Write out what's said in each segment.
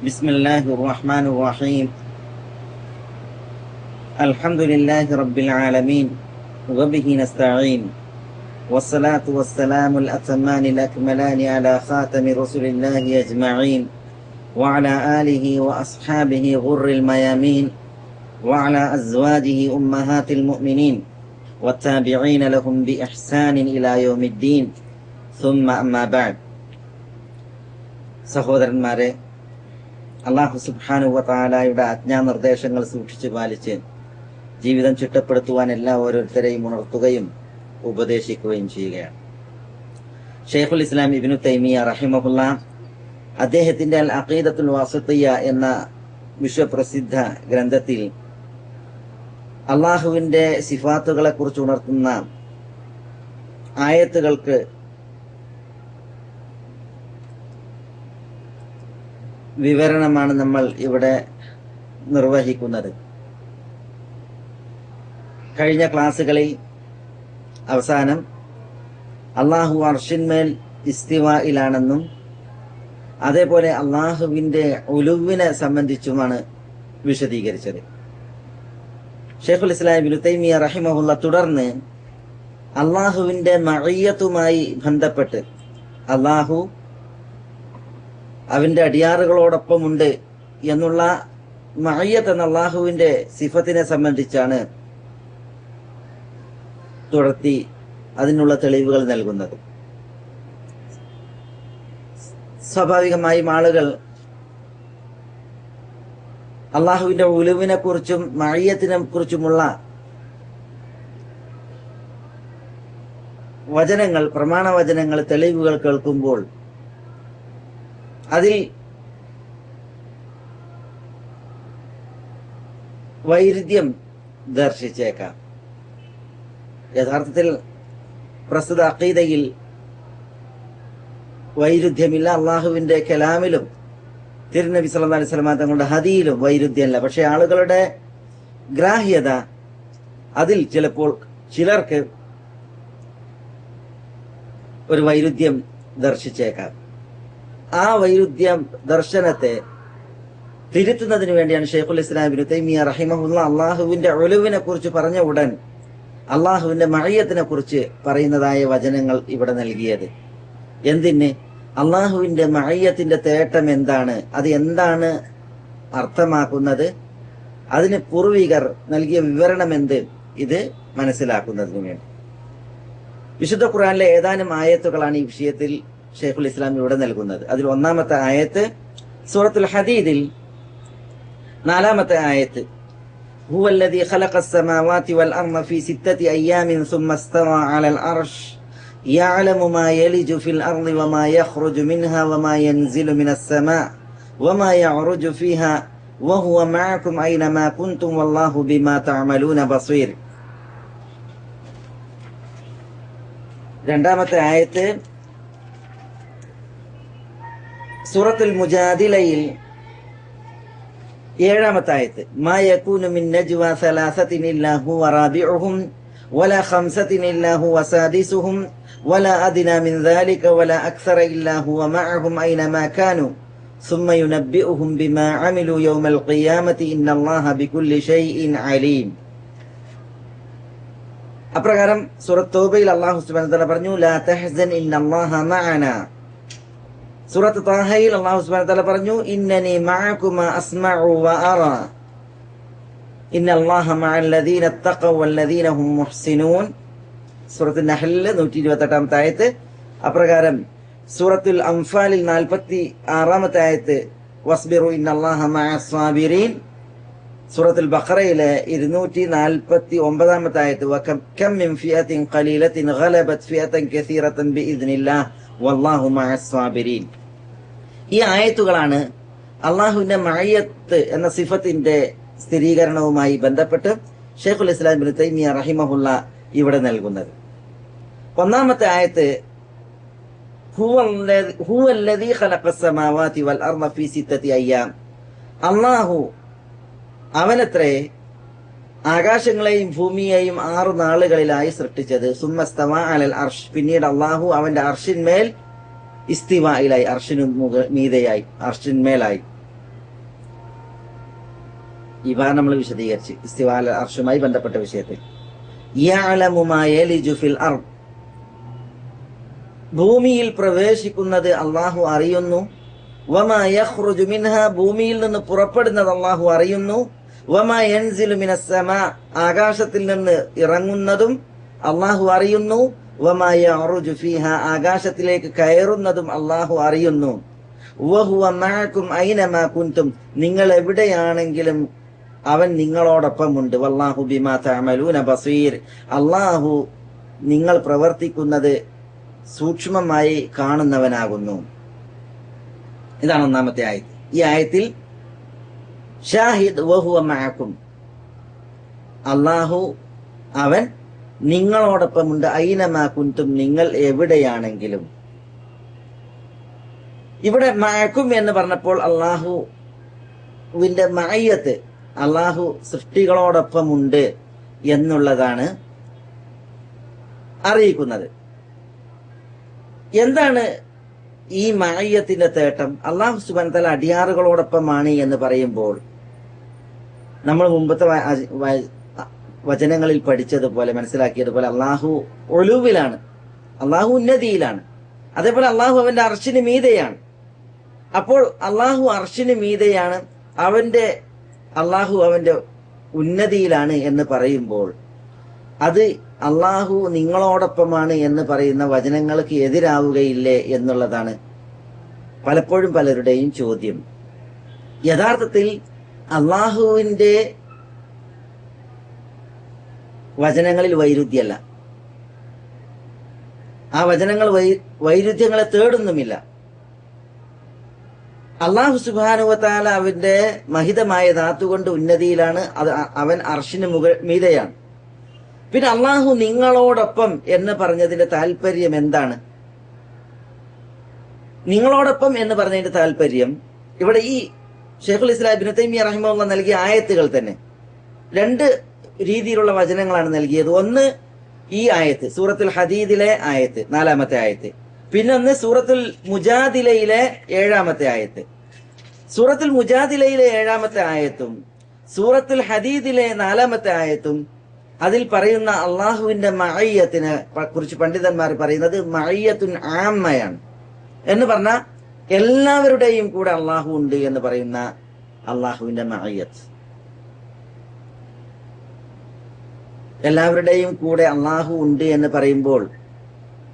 بسم الله الرحمن الرحيم. الحمد لله رب العالمين وبه نستعين، والصلاة والسلام الأتمان الأكملان على خاتم رسل الله أجمعين، وعلى آله وأصحابه غر الميامين، وعلى أزواجه أمهات المؤمنين، والتابعين لهم بإحسان إلى يوم الدين. ثم أما بعد. സഹോദരന്മാരെ, അല്ലാഹു സുബ്ഹാനഹു വ തആലയുടെ ആജ്ഞാനിർദ്ദേശങ്ങൾ സൂക്ഷിച്ചു പാലിച്ച് ജീവിതം ചിട്ടപ്പെടുത്തുവാൻ എല്ലാ ഓരോരുത്തരെയും ഉണർത്തുകയും ഉപദേശിക്കുകയും ചെയ്യുകയാണ്. ഷെയ്ഖുൽ ഇസ്ലാം ഇബ്നു തൈമിയ റഹിമഹുല്ലാ അദ്ദേഹത്തിന്റെ അൽ അഖീദത്തുൽ വാസിത്തിയ്യ എന്ന വിശ്വപ്രസിദ്ധ ഗ്രന്ഥത്തിൽ അള്ളാഹുവിന്റെ സിഫാത്തുകളെ കുറിച്ച് ഉണർത്തുന്ന ആയത്തുകൾക്ക് വിവരണമാണ് നമ്മൾ ഇവിടെ നിർവഹിക്കുന്നത്. കഴിഞ്ഞ ക്ലാസ്സുകളിൽ അവസാനം അള്ളാഹു അർഷിന്മേൽ ഇസ്തിവായിലാണെന്നും അതേപോലെ അള്ളാഹുവിന്റെ ഉലുവിനെ സംബന്ധിച്ചുമാണ് വിശദീകരിച്ചത്. ഷെയ്ഖുൽ ഇസ്ലാം ഇബ്നു തൈമിയ റഹിമഹുല്ല തുടർന്ന് അള്ളാഹുവിന്റെ മഅയ്യത്തുമായി ബന്ധപ്പെട്ട് അള്ളാഹു അവന്റെ അടിയാറുകളോടൊപ്പമുണ്ട് എന്നുള്ള മഅയ്യത്ത് എന്ന അള്ളാഹുവിന്റെ സിഫത്തിനെ സംബന്ധിച്ചാണ് തുടർത്തി അതിനുള്ള തെളിവുകൾ നൽകുന്നത്. സ്വാഭാവികമായും ആളുകൾ അള്ളാഹുവിന്റെ ഉലുവിനെ കുറിച്ചും മഅയ്യത്തിനെ കുറിച്ചുമുള്ള വചനങ്ങൾ, പ്രമാണവചനങ്ങൾ, തെളിവുകൾ കേൾക്കുമ്പോൾ അതിൽ വൈരുദ്ധ്യം ദർശിച്ചേക്കാം. യഥാർത്ഥത്തിൽ പ്രസ്തുത അഖീദയിൽ വൈരുദ്ധ്യമില്ല. അള്ളാഹുവിന്റെ കലാമിലും തിരുനബി സല്ലല്ലാഹു അലൈഹി വസല്ലം തങ്ങളുടെ ഹദിയിലും വൈരുദ്ധ്യമല്ല. പക്ഷെ ആളുകളുടെ ഗ്രാഹ്യത അതിൽ ചിലപ്പോൾ ചിലർക്ക് ഒരു വൈരുദ്ധ്യം ദർശിച്ചേക്കാം. ആ വൈരുദ്ധ്യ ദർശനത്തെ തിരുത്തുന്നതിന് വേണ്ടിയാണ് ഷെയ്ഖുൽ ഇസ്ലാം ഇബ്നു തൈമിയ റഹിമഹുല്ലാ അള്ളാഹുവിന്റെ ഉലുവിനെ കുറിച്ച് പറഞ്ഞ ഉടൻ അള്ളാഹുവിന്റെ മഅയ്യത്തിനെ കുറിച്ച് പറയുന്നതായ വചനങ്ങൾ ഇവിടെ നൽകിയത്. എന്തിന്? അള്ളാഹുവിന്റെ മഅയ്യത്തിന്റെ തേട്ടം എന്താണ്, അത് എന്താണ് അർത്ഥമാക്കുന്നത്, അതിന് പൂർവികർ നൽകിയ വിവരണം എന്ത്, ഇത് മനസ്സിലാക്കുന്നതിന് വേണ്ടി. വിശുദ്ധ ഖുർആനിലെ ഏതാനും ആയത്തുകളാണ് ഈ വിഷയത്തിൽ ഷെയ്ഖുൽ ഇസ്ലാം ഇവിടെ നൽകുന്നത്. അതിൽ ഒന്നാമത്തെ ആയത്ത് സൂറത്തുൽ ഹദീദിൽ 4-ാമത്തെ ആയത്ത്, ഹുവല്ലദീ ഖലഖസ്-സമാവാതി വൽ-അർള ഫീ 6 അയ്യാമിൻ സുമ്മ ഇസ്തവാ അലൽ അർശ് യഅലമു മാ യലിജു ഫിൽ അർളി വമാ യഖ്റുജു മിൻഹാ വമാ യൻസിലു മിനസ്-സമാ വമാ യഅറുജു ഫീഹാ വഹുവ മഅകും ഐനമാ കുൻതും വല്ലാഹു ബിമാ തഅമലൂന ബസീർ. രണ്ടാമത്തെ ആയത്ത് സൂറത്തുൽ മുജാദിലയിൽ 7-ാമത്തെ ആയത്ത്, മാ യകൂനു മിൻ നജ്വാ സലാസത്തിൻ ഇല്ലാ ഹുവ റാബിഉഹും വലാ ഖംസത്തിൻ ഇല്ലാ ഹുവ സാദിസുഹും വലാ അദ്നാ മിൻ ദാലിക വലാ അക്സറ ഇല്ലാ ഹുവ മഅഹും ഐനമാ കാനൂ സുമ്മ യുനബ്ബിഉഹും ബിമാ അമിലു യൗമൽ ഖിയാമത്തി ഇന്നല്ലാഹ ബികുല്ലി ഷൈഇൻ അലീം. അപ്രകാരം സൂറത്ത് തൗബയിൽ അല്ലാഹു സുബ്ഹാനഹു വ തആല പറഞ്ഞു, ലാ തഹ്സൻ ഇന്നല്ലാഹ മഅനാ. സൂറത്ത് താഹയിൽ അല്ലാഹു സുബ്ഹാനഹു വ തആല പറഞ്ഞു, ഇന്നനി മഅകുമ അസ്മഉ വ അറാ ഇന്നല്ലാഹ മഅല്ലദീന തഖവ വല്ലദീന ഹും മുഹ്സിനൂൻ. സൂറത്ത് നഹ്ൽ 128-ാമത്തെ ആയത്ത്. അപ്രകാരം സൂറത്തുൽ അൻഫാലിൽ 46-ാമത്തെ ആയത്ത്, വസ്ബിറു ഇന്നല്ലാഹ മഅസ്സാബിരീൻ. സൂറത്തുൽ ബഖറയിലെ 249-ാമത്തെ ആയത്ത്, വകം മിൻ ഫിയത്തിൻ ഖലീലത്തിൻ ഗലബത് ഫിയതൻ കസീറതൻ ബിഇദ്നില്ലാഹ് വല്ലാഹു മഅസ്സാബിരീൻ. ഈ ആയത്തുകളാണ് അള്ളാഹുവിന്റെ മഅയ്യത്ത് എന്ന സിഫത്തിന്റെ സ്ഥിരീകരണവുമായി ബന്ധപ്പെട്ട് ഷെയ്ഖുൽ ഇസ്ലാം ഇബ്നു തൈമിയ റഹിമഹുല്ല ഇവിടെ നൽകുന്നത്. ഒന്നാമത്തെ ആയത്ത്, ഹുവല്ലദീ ഖലഖസ്-സമാവാതി വൽ-അർള ഫീ 6 അയ്യാം. അള്ളാഹു അവനത്രേ ആകാശങ്ങളെയും ഭൂമിയെയും 6 നാളുകളിലായി സൃഷ്ടിച്ചത്. സുമ്മസ്തവാ അലൽ അർഷ്, പിന്നീട് അള്ളാഹു അവന്റെ അർഷിന്മേൽ ഇസ്തിവായിലായി, അർഷിനു മീതെയായി, അർഷിന്മേലായി. ഇവ നമ്മൾ വിശദീകരിച്ച് ഇസ്തിവാ അലൽ അർശുമായി ബന്ധപ്പെട്ട വിഷയത്തിൽ. യഅലമു മാ യലിജു ഫിൽ അർദ്, ഭൂമിയിൽ പ്രവേശിക്കുന്നത് അള്ളാഹു അറിയുന്നു. വമാ യഖ്റുജു മിൻഹാ, ഭൂമിയിൽ നിന്ന് പുറപ്പെടുന്നത് അള്ളാഹു അറിയുന്നു. വമാ യൻസിലു മിനസ് സമാ, ആകാശത്തിൽ നിന്ന് ഇറങ്ങുന്നതും അള്ളാഹു അറിയുന്നു. വമാ യഅറുജു ഫീഹാ, ആകാശത്തിലേക്ക് കയറുന്നതും അള്ളാഹു അറിയുന്നു. വഹുവ മഅകും ഐനമാ കുൻതും, നിങ്ങൾ എവിടെയാണെങ്കിലും അവൻ നിങ്ങളോടൊപ്പമുണ്ട്. വല്ലാഹു ബിമാ തഅമലൂന ബസീർ, അള്ളാഹു നിങ്ങൾ പ്രവർത്തിക്കുന്നത് സൂക്ഷ്മമായി കാണുന്നവനാകുന്നു. ഇതാണ് ഒന്നാമത്തെ ആയത്ത്. ഈ ആയത്തിൽ ഷാഹിദ് വഹുവ മഅകും, അള്ളാഹു അവൻ നിങ്ങളോടൊപ്പമുണ്ട്. ഐനമാ കുൻതും, നിങ്ങൾ എവിടെയാണെങ്കിലും. ഇവിടെ മഅകും എന്ന് പറഞ്ഞപ്പോൾ അള്ളാഹുവിന്റെ മഅയ്യത്ത്, അള്ളാഹു സൃഷ്ടികളോടൊപ്പമുണ്ട് എന്നുള്ളതാണ് അറിയിക്കുന്നത്. എന്താണ് ഈ മഅയ്യത്തിന്റെ തേട്ടം? അള്ളാഹു സുബ്ഹാനഹു വ തആല അടിയാറുകളോടൊപ്പമാണ് എന്ന് പറയുമ്പോൾ നമ്മൾ മുമ്പത്തെ വചനങ്ങളിൽ പഠിച്ചതുപോലെ മനസ്സിലാക്കിയതുപോലെ അള്ളാഹു ഒലുവിലാണ്, അള്ളാഹു ഉന്നതിയിലാണ്. അതേപോലെ അള്ളാഹു അവന്റെ അർശിന് മീതെയാണ്. അപ്പോൾ അള്ളാഹു അർശിന് മീതെയാണ്, അള്ളാഹു അവന്റെ ഉന്നതിയിലാണ് എന്ന് പറയുമ്പോൾ അത് അള്ളാഹു നിങ്ങളോടൊപ്പമാണ് എന്ന് പറയുന്ന വചനങ്ങൾക്ക് എതിരാവുകയില്ലേ എന്നുള്ളതാണ് പലപ്പോഴും പലരുടെയും ചോദ്യം. യഥാർത്ഥത്തിൽ അള്ളാഹുവിന്റെ വചനങ്ങളിൽ വൈരുദ്ധ്യമല്ല, ആ വചനങ്ങൾ വൈരുദ്ധ്യങ്ങളെ തേടുന്നുമില്ല. അള്ളാഹു സുബ്ഹാനഹു വ തആല അവന്റെ മഹിതമായ ധാത്തുകൊണ്ട് ഉന്നതിയിലാണ്, അവൻ അർശിന് മീതെയാണ്. പിന്നെ അള്ളാഹു നിങ്ങളോടൊപ്പം എന്ന് പറഞ്ഞതിന്റെ താല്പര്യം എന്താണ്? നിങ്ങളോടൊപ്പം എന്ന് പറഞ്ഞതിന്റെ താല്പര്യം ഇവിടെ ഈ ശൈഖുൽ ഇസ്ലാം ഇബ്നു തൈമിയ്യ റഹിമഹുല്ലാഹ് നൽകിയ ആയത്തുകൾ തന്നെ രണ്ട് രീതിയിലുള്ള വചനങ്ങളാണ് നൽകിയത്. ഒന്ന് ഈ ആയത്ത് സൂറത്തുൽ ഹദീദിലെ ആയത്ത്, 4-ാമത്തെ ആയത്ത്. പിന്നെ ഒന്ന് സൂറത്തുൽ മുജാദിലയിലെ 7-ാമത്തെ ആയത്ത്. സൂറത്തുൽ മുജാദിലയിലെ 7-ാമത്തെ ആയത്തും സൂറത്തുൽ ഹദീദിലെ 4-ാമത്തെ ആയത്തും അതിൽ പറയുന്ന അള്ളാഹുവിന്റെ മഅയ്യത്തിനെ കുറിച്ച് പണ്ഡിതന്മാർ പറയുന്നത് മഅയ്യത്തുൻ ആമ്മയാണ്. എന്ന് പറഞ്ഞാൽ എല്ലാവരുടെയും കൂടെ അള്ളാഹു ഉണ്ട് എന്ന് പറയുന്ന അള്ളാഹുവിന്റെ മഅയ്യത്ത്, എല്ലാവരുടെയും കൂടെ അള്ളാഹു ഉണ്ട് എന്ന് പറയുമ്പോൾ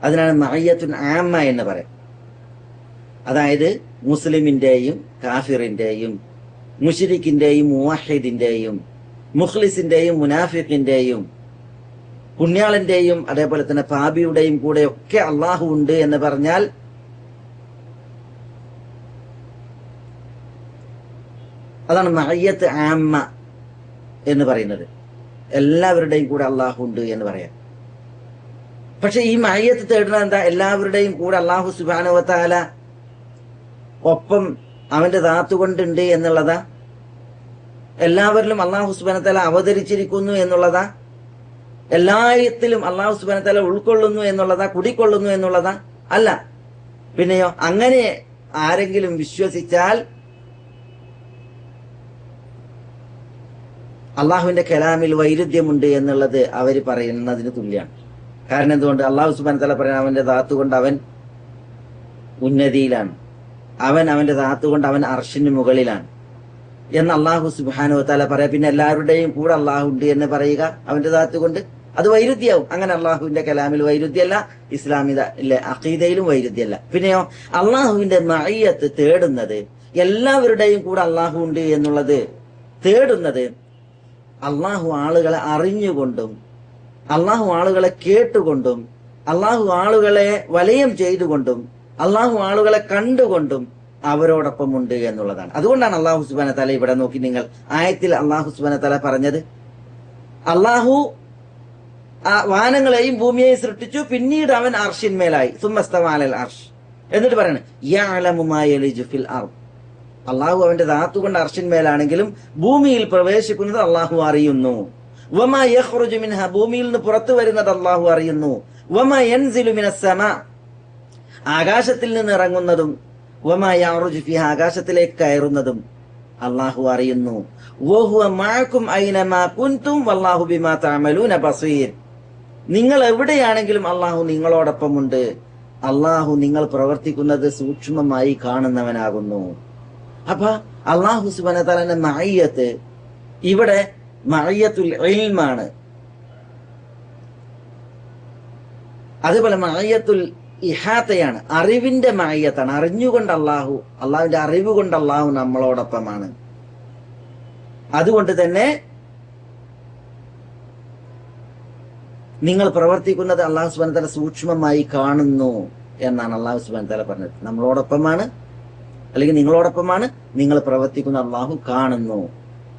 അതിനാണ് മഅയ്യത്തുൻ ആമ്മ എന്ന് പറയും. അതായത് മുസ്ലിമിന്റെയും കാഫിറിന്റെയും മുശ്രിക്കിന്റെയും മുവഹിദിന്റെയും മുഖ്ലിസിന്റെയും മുനാഫിഖിന്റെയും പുണ്യാളന്റെയും അതേപോലെ തന്നെ പാപിയുടെയും കൂടെ ഒക്കെ അള്ളാഹു ഉണ്ട് എന്ന് പറഞ്ഞാൽ അതാണ് മഅയ്യത്ത് ആമ്മ എന്ന് പറയുന്നത്. എല്ലാവരുടെയും കൂടെ അള്ളാഹു ഉണ്ട് എന്ന് പറയാം. പക്ഷെ ഈ മഅയ്യത്ത് തേടുന്നത് എന്താ? എല്ലാവരുടെയും കൂടെ അള്ളാഹു സുബ്ഹാനഹു വ തആല ഒപ്പം അവന്റെ ധാത്തു കൊണ്ടുണ്ട് എന്നുള്ളതാ? എല്ലാവരിലും അള്ളാഹു സുബ്ഹാനഹു വ തആല അവതരിച്ചിരിക്കുന്നു എന്നുള്ളതാ? എല്ലാത്തിലും അള്ളാഹു സുബ്ഹാനഹു വ തആല ഉൾക്കൊള്ളുന്നു എന്നുള്ളതാ? കുടിക്കൊള്ളുന്നു എന്നുള്ളതാ? അല്ല. പിന്നെയോ, അങ്ങനെ ആരെങ്കിലും വിശ്വസിച്ചാൽ അള്ളാഹുവിന്റെ കലാമിൽ വൈരുദ്ധ്യമുണ്ട് എന്നുള്ളത് അവർ പറയുന്നതിന് തുല്യമാണ്. കാരണം എന്തുകൊണ്ട്? അള്ളാഹു സുബ്ഹാനഹു വ തആല പറയുന്നത് അവന്റെ ധാത്തു കൊണ്ട് അവൻ ഉന്നതിയിലാണ്, അവന്റെ ധാത്തു കൊണ്ട് അവൻ അർശിന് മുകളിലാണ് എന്ന് അള്ളാഹു സുബ്ഹാനഹു വ തആല പറയാം. പിന്നെ എല്ലാവരുടെയും കൂടെ അള്ളാഹു ഉണ്ട് എന്ന് പറയുക അവന്റെ ധാത്തു കൊണ്ട്, അത് വൈരുദ്ധ്യമാവും. അങ്ങനെ അള്ളാഹുവിന്റെ കലാമിൽ വൈരുദ്ധ്യമല്ല, ഇസ്ലാമിലെ അഖീദയിലും വൈരുദ്ധ്യമല്ല. പിന്നെയോ, അള്ളാഹുവിന്റെ മഅയ്യത്ത് തേടുന്നത്, എല്ലാവരുടെയും കൂടെ അള്ളാഹു ഉണ്ട് എന്നുള്ളത് തേടുന്നത് അള്ളാഹു ആളുകളെ അറിഞ്ഞുകൊണ്ടും അള്ളാഹു ആളുകളെ കേട്ടുകൊണ്ടും അള്ളാഹു ആളുകളെ വലയം ചെയ്തുകൊണ്ടും അള്ളാഹു ആളുകളെ കണ്ടുകൊണ്ടും അവരോടൊപ്പമുണ്ട് എന്നുള്ളതാണ്. അതുകൊണ്ടാണ് അള്ളാഹു സുബ്ഹാനഹു വ തആല ഇവിടെ നോക്കി നിങ്ങൾ ആയത്തിൽ അള്ളാഹു സുബ്ഹാനഹു വ തആല പറഞ്ഞത്, അള്ളാഹു വാനങ്ങളെയും ഭൂമിയെയും സൃഷ്ടിച്ചു, പിന്നീട് അവൻ അർശിന്മേലായി, സുമ്മസ്തവ അലൽ അർശ്. എന്നിട്ട് പറയണേ യഅലമു മാ യലിജു ഫിൽ അർദ്, അള്ളാഹു അവന്റെ ധാത്തു കൊണ്ട് അർശിന്മേലാണെങ്കിലും ഭൂമിയിൽ പ്രവേശിക്കുന്നത് അള്ളാഹു അറിയുന്നു. വമാ യഖ്റുജു മിൻഹാ, ഭൂമിയിൽ നിന്ന് പുറത്തു വരുന്നത് അള്ളാഹു അറിയുന്നു. വമാ യൻസിലു മിനസ് സമാ, ആകാശത്തിൽ നിന്ന് ഇറങ്ങുന്നതും വമാ യഅറുജു ഫിഹാ, ആകാശത്തിലേക്ക് കയറുന്നതും അള്ളാഹു അറിയുന്നു. വഹുവ മഅകും ഐനമാ കുൻതും വല്ലാഹു ബിമാ തഅമലൂന ബസീർ. നിങ്ങൾ എവിടെയാണെങ്കിലും അള്ളാഹു നിങ്ങളോടൊപ്പമുണ്ട്. അള്ളാഹു നിങ്ങൾ പ്രവർത്തിക്കുന്നത് സൂക്ഷ്മമായി കാണുന്നവനാകുന്നു. അപ്പൊ അള്ളാഹു സുബ്ഹാനഹു വ തആലയുടെ മഅയ്യത്ത് ഇവിടെ മഅയ്യത്തുൽ ഇൽമാണ്. അതുപോലെ മഅയ്യത്തുൽ ഇഹാത്തയാണ്, അറിവിന്റെ മഅയ്യത്താണ്. അറിഞ്ഞുകൊണ്ട് അള്ളാഹുവിന്റെ അറിവ് കൊണ്ട് അള്ളാഹു നമ്മളോടൊപ്പമാണ്. അതുകൊണ്ട് തന്നെ നിങ്ങൾ പ്രവർത്തിക്കുന്നത് അള്ളാഹു സുബ്ഹാനഹു വ തആല സൂക്ഷ്മമായി കാണുന്നു എന്നാണ് അള്ളാഹു സുബ്ഹാനഹു വ തആല പറഞ്ഞത്. നമ്മളോടൊപ്പമാണ്, അല്ലെങ്കിൽ നിങ്ങളോടൊപ്പമാണ്, നിങ്ങൾ പ്രവർത്തിക്കുന്ന അള്ളാഹു കാണുന്നു.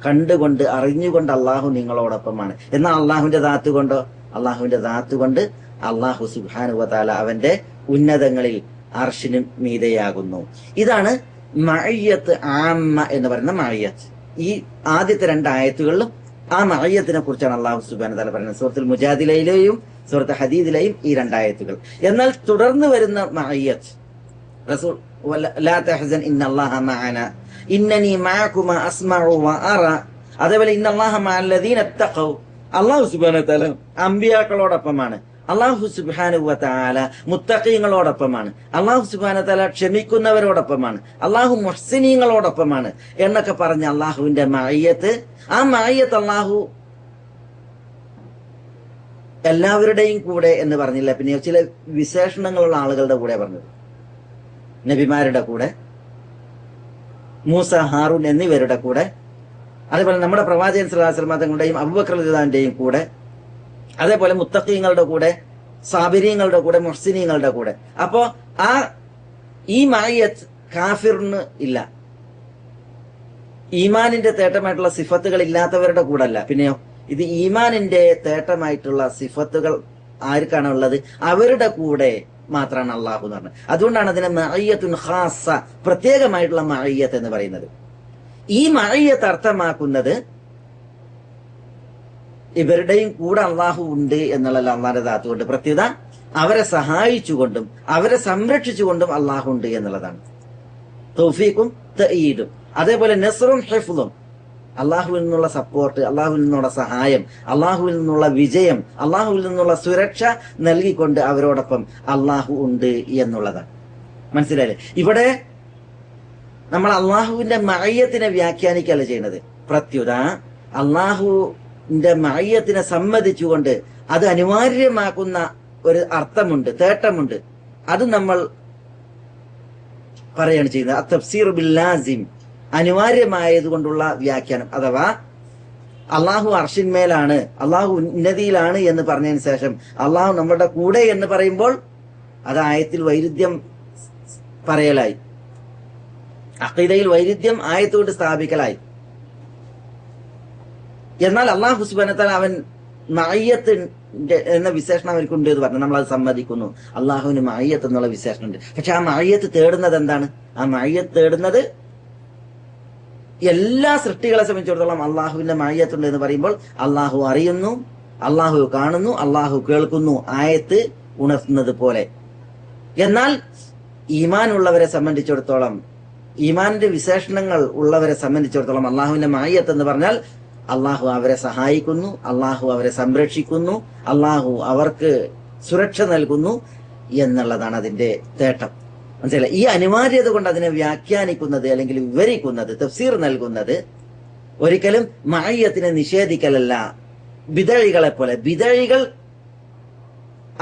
കണ്ടുകൊണ്ട് അറിഞ്ഞുകൊണ്ട് അള്ളാഹു നിങ്ങളോടൊപ്പമാണ്. എന്നാൽ അള്ളാഹുവിന്റെ ദാത്ത് കൊണ്ടോ? അള്ളാഹുവിന്റെ ദാത്ത് കൊണ്ട് അള്ളാഹു സുബ്ഹാനഹു വ തആല അവന്റെ ഉന്നതങ്ങളിൽ അർശിന് മീതെയാകുന്നു. ഇതാണ് മഅയ്യത്ത് ആമ്മ എന്ന് പറയുന്ന മഅയ്യത്ത്. ഈ ആദ്യത്തെ 2 ആയത്തുകളിലും ആ മഅയ്യത്തിനെ കുറിച്ചാണ് അള്ളാഹു സുബ്ഹാനഹു വ തആല പറയുന്നത്. സൂറത്തുൽ മുജാദിലയിലെയും സൂറത്ത് ഹദീദിലെയും ഈ 2 ആയത്തുകൾ. എന്നാൽ തുടർന്ന് വരുന്ന മഅയ്യത്ത് റസൂൽ ലാ തഹ്സൻ ഇന്നല്ലാഹ മഅന ഇന്നനി മഅകുമാ അസ്മഉ വ അറ. അതേപോലെ ഇന്നല്ലാഹ മഅൽ ലദീന തഖൗ. അള്ളാഹു സുബ്ഹാനഹു വ തആല അമ്പിയാക്കളോടൊപ്പമാണ്. അള്ളാഹു സുബ്ഹാനഹു വ തആല മുത്തഖീങ്ങളോടൊപ്പമാണ്. അള്ളാഹു സുബ്ഹാനഹു വ തആല ക്ഷമിക്കുന്നവരോടൊപ്പമാണ്. അള്ളാഹു മുഹ്സിനീങ്ങളോടൊപ്പമാണ് എന്നൊക്കെ പറഞ്ഞ അള്ളാഹുവിന്റെ മഅയ്യത്ത്, ആ മഅയ്യത്ത് അള്ളാഹു എല്ലാവരുടെയും കൂടെ എന്ന് പറഞ്ഞില്ല. പിന്നെ ചില വിശേഷണങ്ങളുള്ള ആളുകളുടെ കൂടെ പറഞ്ഞത്. നബിമാരുടെ കൂടെ, മൂസ, ഹാറൂൻ എന്നിവരുടെ കൂടെ, അതേപോലെ നമ്മുടെ പ്രവാചകൻ സല്ലല്ലാഹു അലൈഹി വസല്ലം തങ്ങളുടെയും അബൂബക്കർ റളിയല്ലാഹുവിന്റെയും കൂടെ, അതേപോലെ മുത്തഖീങ്ങളുടെ കൂടെ, സാബിരീങ്ങളുടെ കൂടെ, മുഹ്സിനീങ്ങളുടെ കൂടെ. അപ്പോ ഈ മഅയ്യത്ത് കാഫിറിന് ഇല്ല. ഈമാനിന്റെ തേട്ടമായിട്ടുള്ള സിഫത്തുകൾ ഇല്ലാത്തവരുടെ കൂടെ അല്ല. പിന്നെയോ ഇത് ഈമാനിന്റെ തേട്ടമായിട്ടുള്ള സിഫത്തുകൾ ആർക്കാണ് ഉള്ളത്? അവരുടെ കൂടെ മാത്രമാണ് അള്ളാഹു എന്ന് പറഞ്ഞത്. അതുകൊണ്ടാണ് അതിനെ മഅയ്യത്തുൻ ഖാസ്സ, പ്രത്യേകമായിട്ടുള്ള മഅയ്യത്ത് എന്ന് പറയുന്നത്. ഈ മഅയ്യത്ത് അർത്ഥമാക്കുന്നത് ഇവരുടെയും കൂടെ അള്ളാഹു ഉണ്ട് എന്നുള്ളതല്ല. അള്ളാഹിന്റെ ദാത്ത് കൊണ്ട് പ്രത്യേകത അവരെ സഹായിച്ചുകൊണ്ടും അവരെ സംരക്ഷിച്ചുകൊണ്ടും അള്ളാഹു ഉണ്ട് എന്നുള്ളതാണ്. തൗഫീഖും തഅയീദും, അതേപോലെ നസ്റും ഹിഫ്ളും, അള്ളാഹുവിൽ നിന്നുള്ള സപ്പോർട്ട്, അള്ളാഹുവിൽ നിന്നുള്ള സഹായം, അള്ളാഹുവിൽ നിന്നുള്ള വിജയം, അള്ളാഹുവിൽ നിന്നുള്ള സുരക്ഷ നൽകിക്കൊണ്ട് അവരോടൊപ്പം അള്ളാഹു ഉണ്ട് എന്നുള്ളതാണ്. മനസ്സിലായില്ലേ? ഇവിടെ നമ്മൾ അള്ളാഹുവിന്റെ മഅയ്യത്തിനെ വ്യാഖ്യാനിക്കുകയല്ല ചെയ്യുന്നത്. പ്രത്യുത അള്ളാഹുവിന്റെ മഅയ്യത്തിനെ സമ്മതിച്ചുകൊണ്ട് അത് അനിവാര്യമാക്കുന്ന ഒരു അർത്ഥമുണ്ട്, തേട്ടമുണ്ട്. അത് നമ്മൾ പറയാണ് ചെയ്യുന്നത്. തഫ്സീർ ബിൽ ലാസിം, അനിവാര്യമായതുകൊണ്ടുള്ള വ്യാഖ്യാനം. അഥവാ അള്ളാഹു അർശിന്മേലാണ്, അള്ളാഹു ഉന്നതിയിലാണ് എന്ന് പറഞ്ഞതിന് ശേഷം അള്ളാഹു നമ്മുടെ കൂടെ എന്ന് പറയുമ്പോൾ അത് ആയത്തിൽ വൈരുദ്ധ്യം പറയലായി, അഖീദയിൽ വൈരുദ്ധ്യം ആയത്തോട് സ്ഥാപിക്കലായി. എന്നാൽ അള്ളാഹു സുബ്ഹാനഹു വ തആല അവൻ മഅയ്യത്ത് എന്ന വിശേഷണം അവർക്കുണ്ട് എന്ന് പറഞ്ഞു, നമ്മളത് സമ്മതിക്കുന്നു. അള്ളാഹുവിന് മഅയ്യത്ത് എന്നുള്ള വിശേഷണമുണ്ട്. പക്ഷെ ആ മഅയ്യത്ത് തേടുന്നത് എന്താണ്? ആ മഅയ്യത്ത് തേടുന്നത് എല്ലാ സൃഷ്ടികളെ സംബന്ധിച്ചിടത്തോളം അള്ളാഹുവിന്റെ മഅയ്യത്തുണ്ട് എന്ന് പറയുമ്പോൾ അള്ളാഹു അറിയുന്നു, അള്ളാഹു കാണുന്നു, അള്ളാഹു കേൾക്കുന്നു, ആയത്ത് ഉണർത്തുന്നത് പോലെ. എന്നാൽ ഈമാൻ ഉള്ളവരെ സംബന്ധിച്ചിടത്തോളം, ഈമാനിന്റെ വിശേഷണങ്ങൾ ഉള്ളവരെ സംബന്ധിച്ചിടത്തോളം അള്ളാഹുവിന്റെ മഅയ്യത്ത് എന്ന് പറഞ്ഞാൽ അള്ളാഹു അവരെ സഹായിക്കുന്നു, അള്ളാഹു അവരെ സംരക്ഷിക്കുന്നു, അള്ളാഹു അവർക്ക് സുരക്ഷ നൽകുന്നു എന്നുള്ളതാണ് അതിന്റെ തേട്ടം. മനസ്സിലായി? ഈ അനിവാര്യത കൊണ്ട് അതിനെ വ്യാഖ്യാനിക്കുന്നത് അല്ലെങ്കിൽ വിവരിക്കുന്നത്, തഫ്സീർ നൽകുന്നത് ഒരിക്കലും മഅയ്യത്തിനെ നിഷേധിക്കലല്ല. ബിദഈകളെ പോലെ, ബിദഈകൾ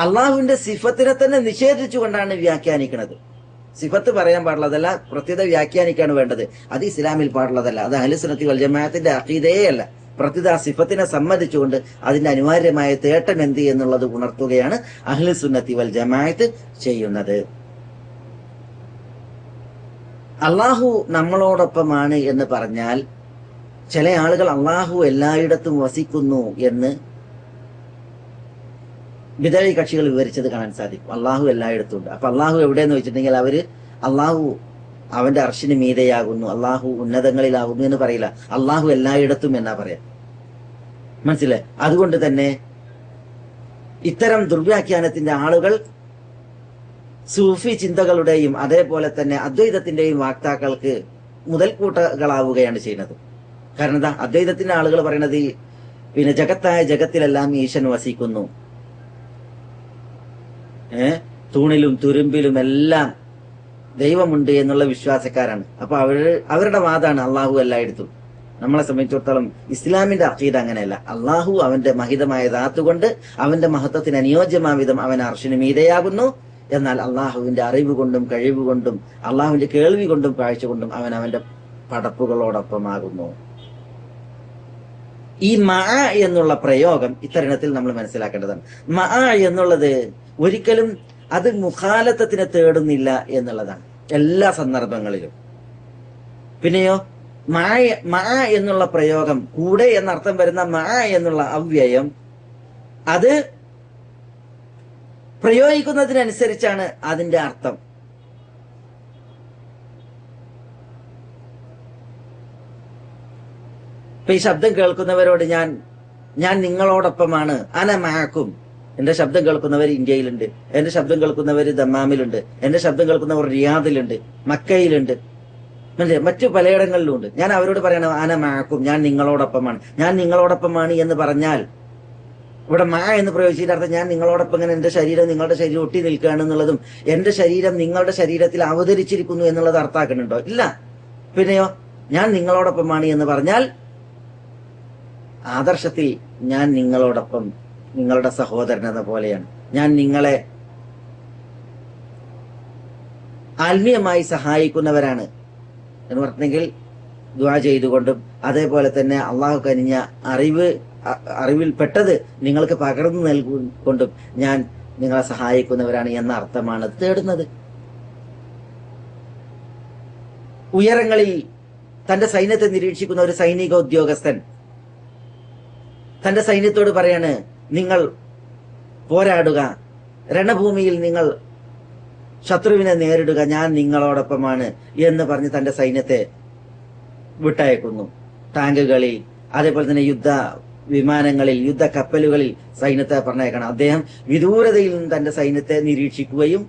അള്ളാഹുവിന്റെ സിഫത്തിനെ തന്നെ നിഷേധിച്ചുകൊണ്ടാണ് വ്യാഖ്യാനിക്കുന്നത്. സിഫത്ത് പറയാൻ പാടുള്ളതല്ല, പ്രത്യേകത വ്യാഖ്യാനിക്കാണ് വേണ്ടത്. അത് ഇസ്ലാമിൽ പാടുള്ളതല്ല. അത് അഹ്ലുസുന്നത്തി വൽ ജമാഅത്തിന്റെ അഖീദയേ അല്ല. പ്രത്യേക സിഫത്തിനെ സമ്മതിച്ചുകൊണ്ട് അതിന്റെ അനിവാര്യമായ തേട്ടം എന്ത് എന്നുള്ളത് ഉണർത്തുകയാണ് അഹ്ലുസുന്നത്തി വൽ ജമാഅത്ത് ചെയ്യുന്നത്. അള്ളാഹു നമ്മളോടൊപ്പമാണ് എന്ന് പറഞ്ഞാൽ ചില ആളുകൾ അള്ളാഹു എല്ലായിടത്തും വസിക്കുന്നു എന്ന് ബിദഈ കക്ഷികൾ വിവരിച്ചത് കാണാൻ സാധിക്കും. അള്ളാഹു എല്ലായിടത്തും ഉണ്ട്. അപ്പൊ അള്ളാഹു എവിടെയെന്ന് വെച്ചിട്ടുണ്ടെങ്കിൽ അവര് അള്ളാഹു അവന്റെ അർശിന് മീതെയാകുന്നു, അള്ളാഹു ഉന്നതങ്ങളിലാകുന്നു എന്ന് പറയില്ല. അള്ളാഹു എല്ലായിടത്തും എന്നാ പറയാ. മനസ്സിലായി? അതുകൊണ്ട് തന്നെ ഇത്തരം ദുർവ്യാഖ്യാനത്തിന്റെ ആളുകൾ സൂഫി ചിന്തകളുടെയും അതേപോലെ തന്നെ അദ്വൈതത്തിന്റെയും വാക്താക്കൾക്ക് മുതൽക്കൂട്ടകളാവുകയാണ് ചെയ്യുന്നത്. കാരണം എന്താ, അദ്വൈതത്തിന്റെ ആളുകൾ പറയുന്നത് പിന്നെ ജഗത്തായ ജഗത്തിലെല്ലാം ഈശൻ വസിക്കുന്നു, തൂണിലും തുരുമ്പിലും എല്ലാം ദൈവമുണ്ട് എന്നുള്ള വിശ്വാസക്കാരാണ്. അപ്പൊ അവരുടെ വാദമാണ് അള്ളാഹു എല്ലായിടത്തും. നമ്മളെ സംബന്ധിച്ചിടത്തോളം ഇസ്ലാമിന്റെ അഖീദ അങ്ങനെയല്ല. അള്ളാഹു അവന്റെ മഹിതമായ ധാത്തുകൊണ്ട് അവന്റെ മഹത്വത്തിന് അനുയോജ്യമായ വിധം അവൻ അർശിന് മീതയാകുന്നു. എന്നാൽ അള്ളാഹുവിന്റെ അറിവ് കൊണ്ടും കഴിവ് കൊണ്ടും അള്ളാഹുവിന്റെ കേൾവി കൊണ്ടും കാഴ്ച കൊണ്ടും അവൻ അവന്റെ പടപ്പുകളോടൊപ്പമാകുന്നു. ഈ മഅ എന്നുള്ള പ്രയോഗം ഇത്തരണത്തിൽ നമ്മൾ മനസ്സിലാക്കേണ്ടതാണ്. മഅ എന്നുള്ളത് ഒരിക്കലും അത് മുഖാലത്തത്തിനെ തേടുന്നില്ല എന്നുള്ളതാണ് എല്ലാ സന്ദർഭങ്ങളിലും. പിന്നെയോ മഅ എന്നുള്ള പ്രയോഗം, കൂടെ എന്നർത്ഥം വരുന്ന മഅ എന്നുള്ള അവ്യയം, അത് പ്രയോഗിക്കുന്നതിനനുസരിച്ചാണ് അതിന്റെ അർത്ഥം. ഇപ്പൊ ഈ ശബ്ദം കേൾക്കുന്നവരോട് ഞാൻ നിങ്ങളോടൊപ്പമാണ്, അന മഅക്കും. എന്റെ ശബ്ദം കേൾക്കുന്നവർ ഇന്ത്യയിലുണ്ട്, എന്റെ ശബ്ദം കേൾക്കുന്നവർ ദമ്മാമിലുണ്ട്, എന്റെ ശബ്ദം കേൾക്കുന്നവർ റിയാദിലുണ്ട്, മക്കയിലുണ്ട്, മറ്റു പലയിടങ്ങളിലും ഉണ്ട്. ഞാൻ അവരോട് പറയണം അന മഅക്കും, ഞാൻ നിങ്ങളോടൊപ്പമാണ്. ഞാൻ നിങ്ങളോടൊപ്പമാണ് എന്ന് പറഞ്ഞാൽ ഇവിടെ മഅ എന്ന് പ്രയോഗിച്ചതിന്റെ അർത്ഥം ഞാൻ നിങ്ങളോടൊപ്പം ഇങ്ങനെ എന്റെ ശരീരം നിങ്ങളുടെ ശരീരം ഒട്ടി നിൽക്കുകയാണ് എന്നുള്ളതും എന്റെ ശരീരം നിങ്ങളുടെ ശരീരത്തിൽ അവതരിച്ചിരിക്കുന്നു എന്നുള്ളത് അർത്ഥാക്കുന്നുണ്ടോ? ഇല്ല. പിന്നെയോ ഞാൻ നിങ്ങളോടൊപ്പമാണ് എന്ന് പറഞ്ഞാൽ ആദർശത്തിൽ ഞാൻ നിങ്ങളോടൊപ്പം നിങ്ങളുടെ സഹോദരൻ എന്ന പോലെയാണ്. ഞാൻ നിങ്ങളെ ആത്മീയമായി സഹായിക്കുന്നവരാണ് എന്ന് പറഞ്ഞെങ്കിൽ ദുആ ചെയ്തുകൊണ്ടും അതേപോലെ തന്നെ അള്ളാഹു കനിഞ്ഞ അറിവിൽപ്പെട്ടത് നിങ്ങൾക്ക് പകർന്നു നൽകൊണ്ടും ഞാൻ നിങ്ങളെ സഹായിക്കുന്നവരാണ് എന്ന അർത്ഥമാണ് തേടുന്നത്. ഉയരങ്ങളിൽ തന്റെ സൈന്യത്തെ നിരീക്ഷിക്കുന്ന ഒരു സൈനിക ഉദ്യോഗസ്ഥൻ തന്റെ സൈന്യത്തോട് പറയാണ്, നിങ്ങൾ പോരാടുക, രണഭൂമിയിൽ നിങ്ങൾ ശത്രുവിനെ നേരിടുക, ഞാൻ നിങ്ങളോടൊപ്പമാണ് എന്ന് പറഞ്ഞ് തന്റെ സൈന്യത്തെ വിട്ടയക്കുന്നു. ടാങ്കുകളിൽ അതേപോലെ തന്നെ യുദ്ധ വിമാനങ്ങളിൽ യുദ്ധ കപ്പലുകളിൽ സൈന്യത്തെ പറഞ്ഞയക്കണം. അദ്ദേഹം വിദൂരതയിൽ നിന്ന് തന്റെ സൈന്യത്തെ നിരീക്ഷിക്കുകയും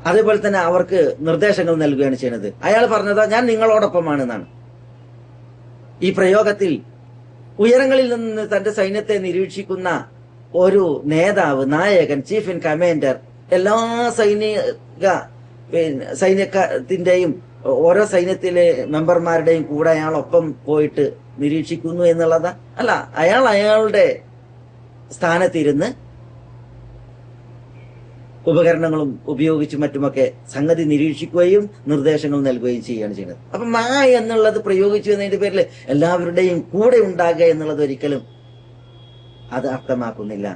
അതേപോലെ തന്നെ അവർക്ക് നിർദ്ദേശങ്ങൾ നൽകുകയാണ് ചെയ്യുന്നത്. അയാൾ പറഞ്ഞത് ഞാൻ നിങ്ങളോടൊപ്പമാണ് എന്നാണ്. ഈ പ്രയോഗത്തിൽ ഉയരങ്ങളിൽ നിന്ന് തന്റെ സൈന്യത്തെ നിരീക്ഷിക്കുന്ന ഒരു നേതാവ്, നായകൻ, ചീഫ് ഇൻ കമാൻഡർ എല്ലാ സൈന്യത്തിന്റെയും ഓരോ സൈന്യത്തിലെ മെമ്പർമാരുടെയും കൂടെ അയാൾ ഒപ്പം പോയിട്ട് നിരീക്ഷിക്കുന്നു എന്നുള്ളതാ? അല്ല, അയാളുടെ സ്ഥാനത്തിരുന്ന് ഉപകരണങ്ങളും ഉപയോഗിച്ചും മറ്റുമൊക്കെ സംഗതി നിരീക്ഷിക്കുകയും നിർദ്ദേശങ്ങൾ നൽകുകയും ചെയ്യുകയാണ് ചെയ്യുന്നത്. അപ്പൊ മഅ എന്നുള്ളത് പ്രയോഗിച്ചു എന്നതിന്റെ പേരിൽ എല്ലാവരുടെയും കൂടെ ഉണ്ടാകുക എന്നുള്ളത് ഒരിക്കലും അത് അർത്ഥമാക്കുന്നില്ല.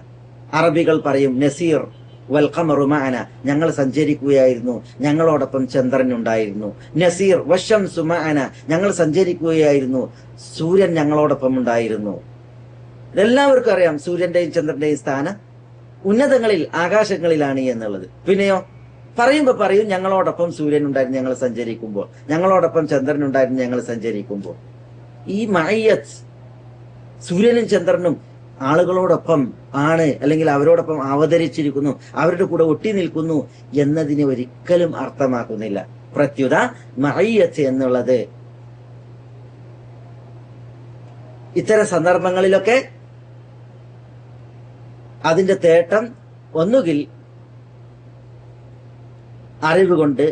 അറബികൾ പറയും നസീർ വൽ ഖമറു മഅന, ഞങ്ങൾ സഞ്ചരിക്കുകയായിരുന്നു, ഞങ്ങളോടൊപ്പം ചന്ദ്രൻ ഉണ്ടായിരുന്നു. നസീർ വശംസു മഅന, ഞങ്ങൾ സഞ്ചരിക്കുകയായിരുന്നു, സൂര്യൻ ഞങ്ങളോടൊപ്പം ഉണ്ടായിരുന്നു. എല്ലാവർക്കും അറിയാം സൂര്യന്റെയും ചന്ദ്രന്റെയും സ്ഥാനം ഉന്നതങ്ങളിൽ ആകാശങ്ങളിലാണ് എന്നുള്ളത്. പിന്നെയോ പറയും ഞങ്ങളോടൊപ്പം സൂര്യൻ ഉണ്ടായിരുന്നു ഞങ്ങൾ സഞ്ചരിക്കുമ്പോൾ, ഞങ്ങളോടൊപ്പം ചന്ദ്രൻ ഉണ്ടായിരുന്നു ഞങ്ങൾ സഞ്ചരിക്കുമ്പോൾ. ഈ മഅയ്യത്ത് സൂര്യനും ചന്ദ്രനും ആളുകളോടൊപ്പം ആണ്, അല്ലെങ്കിൽ അവരോടൊപ്പം അവതരിച്ചിരിക്കുന്നു, അവരുടെ കൂടെ ഒട്ടി നിൽക്കുന്നു എന്നതിനെ ഒരിക്കലും അർത്ഥമാക്കുന്നില്ല. പ്രത്യുത മഅയ്യത്ത് എന്നുള്ളത് ഇത്തരം സന്ദർഭങ്ങളിലൊക്കെ അതിന്റെ തേട്ടം ഒന്നുകിൽ അറിവ് കൊണ്ട്,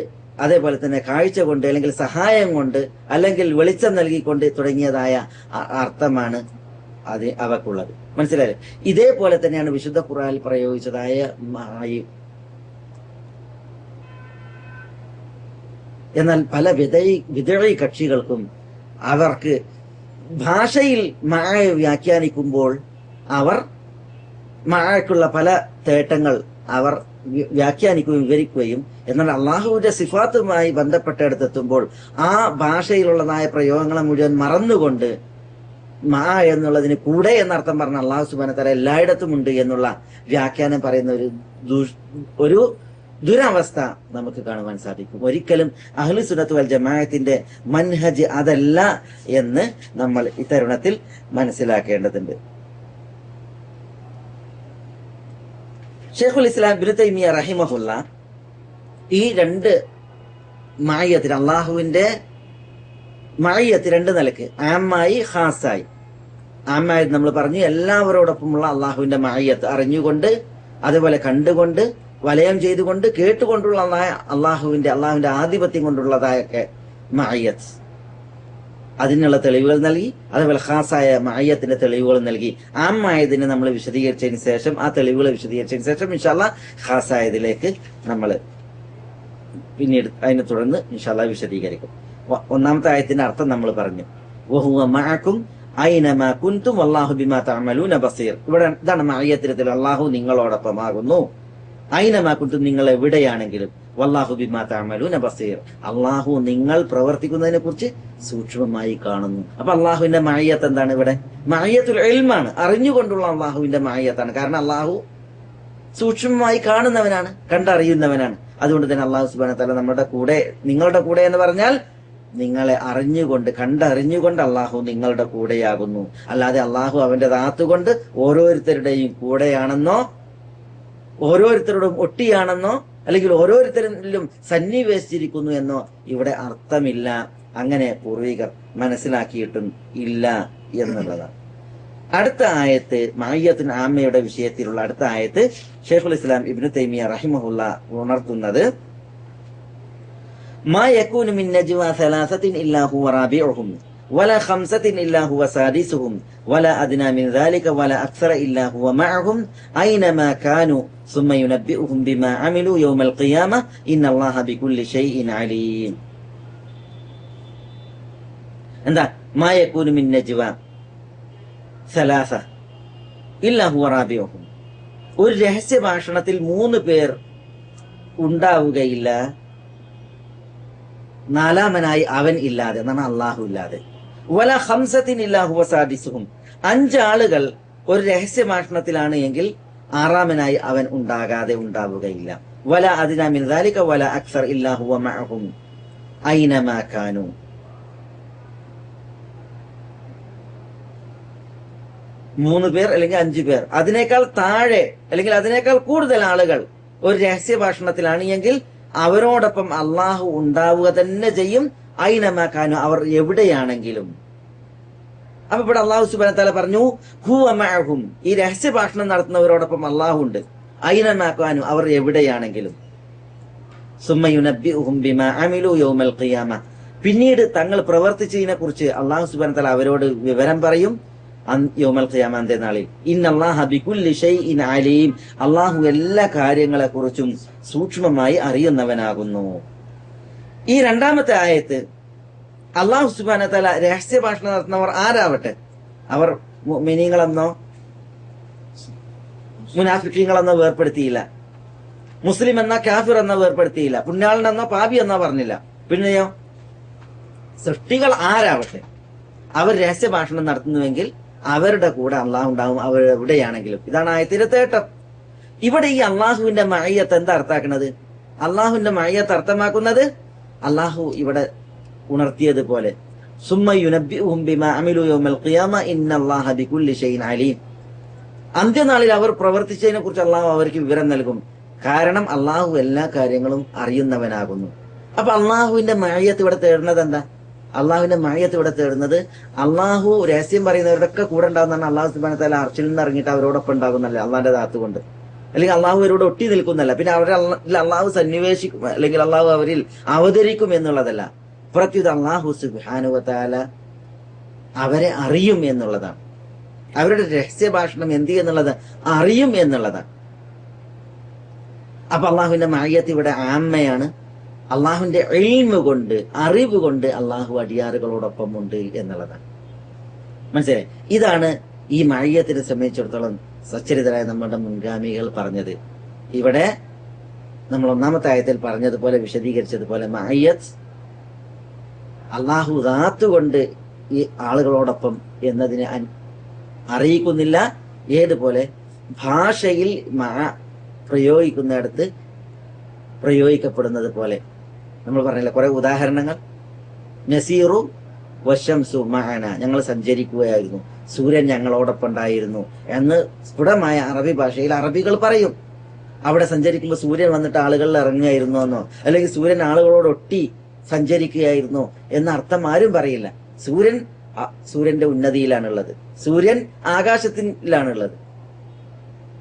അതേപോലെ തന്നെ കാഴ്ച കൊണ്ട്, അല്ലെങ്കിൽ സഹായം കൊണ്ട്, അല്ലെങ്കിൽ വെളിച്ചം നൽകിക്കൊണ്ട് തുടങ്ങിയതായ അർത്ഥമാണ് അത് അവക്കുള്ളത്. മനസ്സിലായില്ലേ? ഇതേപോലെ തന്നെയാണ് വിശുദ്ധ ഖുർആനിൽ പ്രയോഗിച്ചതായ മഅയും. എന്നാൽ പല വിദഈ കക്ഷികൾക്കും അവർക്ക് ഭാഷയിൽ മഅ വ്യാഖ്യാനിക്കുമ്പോൾ അവർ മഅക്കുള്ള പല തേട്ടങ്ങൾ അവർ വ്യാഖ്യാനിക്കുകയും വിവരിക്കുകയും, എന്നാൽ അള്ളാഹുവിന്റെ സിഫാത്തുമായി ബന്ധപ്പെട്ടെടുത്തെത്തുമ്പോൾ ആ ഭാഷയിലുള്ളതായ പ്രയോഗങ്ങളെ മുഴുവൻ മറന്നുകൊണ്ട് മഅ എന്നുള്ളതിന് കൂടെ എന്നർത്ഥം പറഞ്ഞ അള്ളാഹു സുബ്ഹാനഹു വ തആല എല്ലായിടത്തും ഉണ്ട് എന്നുള്ള വ്യാഖ്യാനം പറയുന്ന ഒരു ദുരവസ്ഥ നമുക്ക് കാണുവാൻ സാധിക്കും. ഒരിക്കലും അഹ്ലു സുന്നത്ത് വൽ ജമാഅത്തിന്റെ മൻഹജ് അതല്ല എന്ന് നമ്മൾ ഇത്തരുണത്തിൽ മനസ്സിലാക്കേണ്ടതുണ്ട്. ഷെയ്ഖുൽ ഇസ്ലാം ഇബ്നു തൈമിയ്യ റഹിമഹുല്ലാ ഈ രണ്ട് മഅയ്യത്തിന് അള്ളാഹുവിന്റെ മഅയ്യത്ത് രണ്ട് നിലക്ക്, ആമായി ഖാസായി. ആമായത് നമ്മൾ പറഞ്ഞു എല്ലാവരോടൊപ്പമുള്ള അള്ളാഹുവിന്റെ മഅയ്യത്ത്, അറിഞ്ഞുകൊണ്ട് അതുപോലെ കണ്ടുകൊണ്ട് വലയം ചെയ്തുകൊണ്ട് കേട്ടുകൊണ്ടുള്ള അള്ളാഹുവിന്റെ ആധിപത്യം കൊണ്ടുള്ളതായൊക്കെ മഅയ്യത്ത്, അതിനുള്ള തെളിവുകൾ നൽകി. അതുപോലെ ഖാസായ മഅയ്യത്തിന്റെ തെളിവുകൾ നൽകി. ആമായതിനെ നമ്മൾ വിശദീകരിച്ചതിന് ശേഷം, ആ തെളിവുകൾ വിശദീകരിച്ചതിന് ശേഷം ഇൻഷാ അല്ലാഹ് ഖാസായതിലേക്ക് നമ്മൾ പിന്നീട് അതിനെ തുടർന്ന് ഇൻഷാ അല്ലാഹ് വിശദീകരിക്കും. ഒന്നാമത്തെ ആയത്തിന്റെ അർത്ഥം നമ്മൾ പറഞ്ഞു, വഹുവ മഅകും ഐനമാ കുൻതും വല്ലാഹു ബിമാ തഅമലൂന ബസീർ. ഇവിടെ ഇതാണ് മഅയ്യത്തിൽ അള്ളാഹു നിങ്ങളോടൊപ്പമാകുന്നു. ഐനമാ കുൻതും നിങ്ങൾ എവിടെയാണെങ്കിലും, വല്ലാഹു ബിമാ തഅമലൂന ബസീർ, അള്ളാഹു നിങ്ങൾ പ്രവർത്തിക്കുന്നതിനെ കുറിച്ച് സൂക്ഷ്മമായി കാണുന്നു. അപ്പൊ അള്ളാഹുവിന്റെ മഅയ്യത്ത് എന്താണ്? ഇവിടെ മഅയ്യത്തുൽ ഇൽമാണ്, അറിഞ്ഞുകൊണ്ടുള്ള അള്ളാഹുവിന്റെ മഅയ്യത്താണ്. കാരണം അള്ളാഹു സൂക്ഷ്മമായി കാണുന്നവനാണ്, കണ്ടറിയുന്നവനാണ്. അതുകൊണ്ട് തന്നെ അള്ളാഹു സുബ്ഹാനഹു വ തആല നമ്മുടെ കൂടെ, നിങ്ങളുടെ കൂടെ എന്ന് പറഞ്ഞാൽ നിങ്ങളെ അറിഞ്ഞുകൊണ്ട് കണ്ടറിഞ്ഞുകൊണ്ട് അള്ളാഹു നിങ്ങളുടെ കൂടെയാകുന്നു. അല്ലാതെ അള്ളാഹു അവന്റെ ദാത്തുകൊണ്ട് ഓരോരുത്തരുടെയും കൂടെയാണെന്നോ ഓരോരുത്തരോടും ഒട്ടിയാണെന്നോ അല്ലെങ്കിൽ ഓരോരുത്തരിലും സന്നിവേശിച്ചിരിക്കുന്നു എന്നോ ഇവിടെ അർത്ഥമില്ല. അങ്ങനെ പൂർവികർ മനസ്സിലാക്കിയിട്ടും ഇല്ല എന്നുള്ളതാണ്. അടുത്ത ആയത്ത് മഅയ്യത്തുൻ ആമയുടെ വിഷയത്തിലുള്ള അടുത്ത ആയത്ത് ശൈഖുൽ ഇസ്ലാം ഇബ്നു തൈമിയ റഹിമഹുള്ള ഉണർത്തുന്നത്, മാ യകൂനു മിൻ നജ്വാ സലാസത്തിൻ ഇല്ലാ ഹുവ റാബിഉഹും വല ഖംസത്തിൻ ഇല്ലാ ഹുവ സാദിസുഹും വല അദ്നാ മിൻ ദാലിക വല അക്സറ ഇല്ലാ ഹുവ മഅഹും ഐനമാ കാനു സുമ്മ യുനബ്ബിഉഹും ബിമാ അമിലു യൗമൽ ഖിയാമ ഇന്നല്ലാഹ ബികുല്ലി ഷൈഇൻ അലീം. എന്താ മാ യകൂനു മിൻ നജ്വാ സലാസ ഇല്ലാ ഹുവ റാബിഉഹും, ഒരു രഹസ്യ ഭാഷണത്തിൽ 3 പേർ ഉണ്ടാവുകയില്ല നാലാമനായി അവൻ ഇല്ലാതെ, എന്നാണ് അള്ളാഹു ഇല്ലാതെ. വല ഖംസത്തിൻ ഇല്ലാ ഹുവ സാദിസുഹും, 5 ആളുകൾ ഒരു രഹസ്യ ഭാഷണത്തിലാണ് എങ്കിൽ 6ാമനായി അവൻ ഉണ്ടാവുകയില്ല. വല അദ്നാ മിൻ ദാലിക വല അക്സർ ഇല്ലാ ഹുവ മഅഹും ഐനമാ കാനു. 3 പേർ അല്ലെങ്കിൽ 5 പേർ, അതിനേക്കാൾ താഴെ അല്ലെങ്കിൽ അതിനേക്കാൾ കൂടുതൽ ആളുകൾ ഒരു രഹസ്യ ഭാഷണത്തിലാണ് എങ്കിൽ അവരോടൊപ്പം അള്ളാഹു ഉണ്ടാവുക തന്നെ ചെയ്യും. ഐനമാക്കാനു, അവർ എവിടെയാണെങ്കിലും. അപ്പൊ ഇവിടെ അള്ളാഹു സുബ്ഹാനഹു വ തആല പറഞ്ഞു ഹുവ മഅഹും, ഈ രഹസ്യ ഭാഷണം നടത്തുന്നവരോടൊപ്പം അള്ളാഹു ഉണ്ട്. ഐനമാക്കാനു, അവർ എവിടെയാണെങ്കിലും. സുമ്മ യുനബ്ബിഉഹും ബിമാ അമിലു യൗമൽ ഖിയാമ, പിന്നീട് തങ്ങൾ പ്രവർത്തിച്ചതിനെ കുറിച്ച് അള്ളാഹു സുബ്ഹാനഹു വ തആല അവരോട് വിവരം പറയും യൗമൽ ഖിയാമ, അന്ത്യനാളിൽ. ഇന്നല്ലാഹ ബികുല്ലി ഷൈഇൻ അലീം, അള്ളാഹു എല്ലാ കാര്യങ്ങളെ കുറിച്ചും സൂക്ഷ്മമായി അറിയുന്നവനാകുന്നു. ഈ രണ്ടാമത്തെ ആയത്ത് അള്ളാഹു സുബ്ഹാനഹു വ തആല രഹസ്യ ഭാഷണം നടത്തുന്നവർ ആരാവട്ടെ, അവർ മുഅ്മിനീങ്ങളെന്നോ മുനാഫിഖീങ്ങളെന്നോ വേർപ്പെടുത്തിയില്ല, മുസ്ലിം എന്ന കാഫിർ എന്നോ വേർപ്പെടുത്തിയില്ല, പുണ്യാളനെന്നോ പാപി എന്നോ പറഞ്ഞില്ല. പിന്നെയോ സൃഷ്ടികൾ ആരാവട്ടെ, അവർ രഹസ്യ ഭാഷണം നടത്തുന്നുവെങ്കിൽ അവരുടെ കൂടെ അള്ളാഹു ഉണ്ടാവും, അവർ എവിടെയാണെങ്കിലും. ഇതാണ് ആയത്തിന്റെ തേട്ടം. ഇവിടെ ഈ അള്ളാഹുവിന്റെ മഅയ്യത്ത് എന്താ അർത്ഥാക്കുന്നത്? അള്ളാഹുവിന്റെ മഅയ്യത്ത് അർത്ഥമാക്കുന്നത് അള്ളാഹു ഇവിടെ ഉണർത്തിയതുപോലെ സുമ്മ യുനബ്ബിഉഹും ബിമാ അമിലു യൗമൽ ഖിയാമ ഇന്നല്ലാഹ ബികുല്ലി ഷൈഇൻ അലീം, അന്ത്യനാളിൽ അവർ പ്രവർത്തിച്ചതിനെ കുറിച്ച് അള്ളാഹു അവർക്ക് വിവരം നൽകും. കാരണം അള്ളാഹു എല്ലാ കാര്യങ്ങളും അറിയുന്നവനാകുന്നു. അപ്പൊ അള്ളാഹുവിന്റെ മഅയ്യത്ത് ഇവിടെ തേടുന്നത് എന്താ? അള്ളാഹുവിന്റെ മഅയ്യത്ത് ഇവിടെ തേടുന്നത് അള്ളാഹു രഹസ്യം പറയുന്നവരുടെയൊക്കെ കൂടെ ഉണ്ടാകുന്നതാണ്. അള്ളാഹു സുബ്ഹാനഹു വ തആല അർശിൽ നിന്ന് ഇറങ്ങിയിട്ട് അവരോടൊപ്പം ഉണ്ടാകുന്നല്ല, അള്ളാഹിന്റെ ദാത്ത് കൊണ്ട്. അല്ലെങ്കിൽ അള്ളാഹു അവരോട് ഒട്ടി നിൽക്കുന്നല്ല, പിന്നെ അവരെ അള്ളാഹു സന്നിവേശിക്കും അല്ലെങ്കിൽ അള്ളാഹു അവരിൽ അവതരിക്കും എന്നുള്ളതല്ല. പ്രത്യുത അള്ളാഹു സുബ്ഹാനഹു വ തആല അവരെ അറിയും എന്നുള്ളതാണ്. അവരുടെ രഹസ്യ ഭാഷണം എന്ത് എന്നുള്ളത് അറിയും എന്നുള്ളതാണ്. അപ്പൊ അള്ളാഹുവിന്റെ മഅയ്യത്ത് ഇവിടെ ആമ്മയാണ്. അള്ളാഹുവിന്റെ ഇൽമു കൊണ്ട്, അറിവ് കൊണ്ട് അള്ളാഹു അടിയാറുകളോടൊപ്പം ഉണ്ട് എന്നുള്ളതാണ്. മനസ്സിലായി? ഇതാണ് ഈ മഅയ്യത്തിനെ സംബന്ധിച്ചിടത്തോളം സച്ചരിതരായ നമ്മുടെ മുൻഗാമികൾ പറഞ്ഞത്. ഇവിടെ നമ്മൾ ഒന്നാമത്തെ ആയത്തിൽ പറഞ്ഞതുപോലെ വിശദീകരിച്ചതുപോലെ മഅയ്യത്ത് അള്ളാഹു ദാത്ത് കൊണ്ട് ഈ ആളുകളോടൊപ്പം എന്നതിനെ അറിയിക്കുന്നില്ല. ഏതുപോലെ ഭാഷയിൽ പ്രയോഗിക്കുന്നിടത്ത് പ്രയോഗിക്കപ്പെടുന്നത് പോലെ നമ്മൾ പറഞ്ഞില്ല കുറെ ഉദാഹരണങ്ങൾ. നസീറു വശംസു മഅന, ഞങ്ങൾ സഞ്ചരിക്കുകയായിരുന്നു, സൂര്യൻ ഞങ്ങളോടൊപ്പം ഉണ്ടായിരുന്നു എന്ന് സ്ഫുടമായ അറബി ഭാഷയിൽ അറബികൾ പറയും. അവിടെ സഞ്ചരിക്കുമ്പോൾ സൂര്യൻ വന്നിട്ട് ആളുകളിൽ ഇറങ്ങുകയായിരുന്നോ എന്നോ, അല്ലെങ്കിൽ സൂര്യൻ ആളുകളോട് ഒട്ടി സഞ്ചരിക്കുകയായിരുന്നോ എന്ന അർത്ഥം ആരും പറയില്ല. സൂര്യന്റെ ഉന്നതിയിലാണുള്ളത്, സൂര്യൻ ആകാശത്തിലാണുള്ളത്.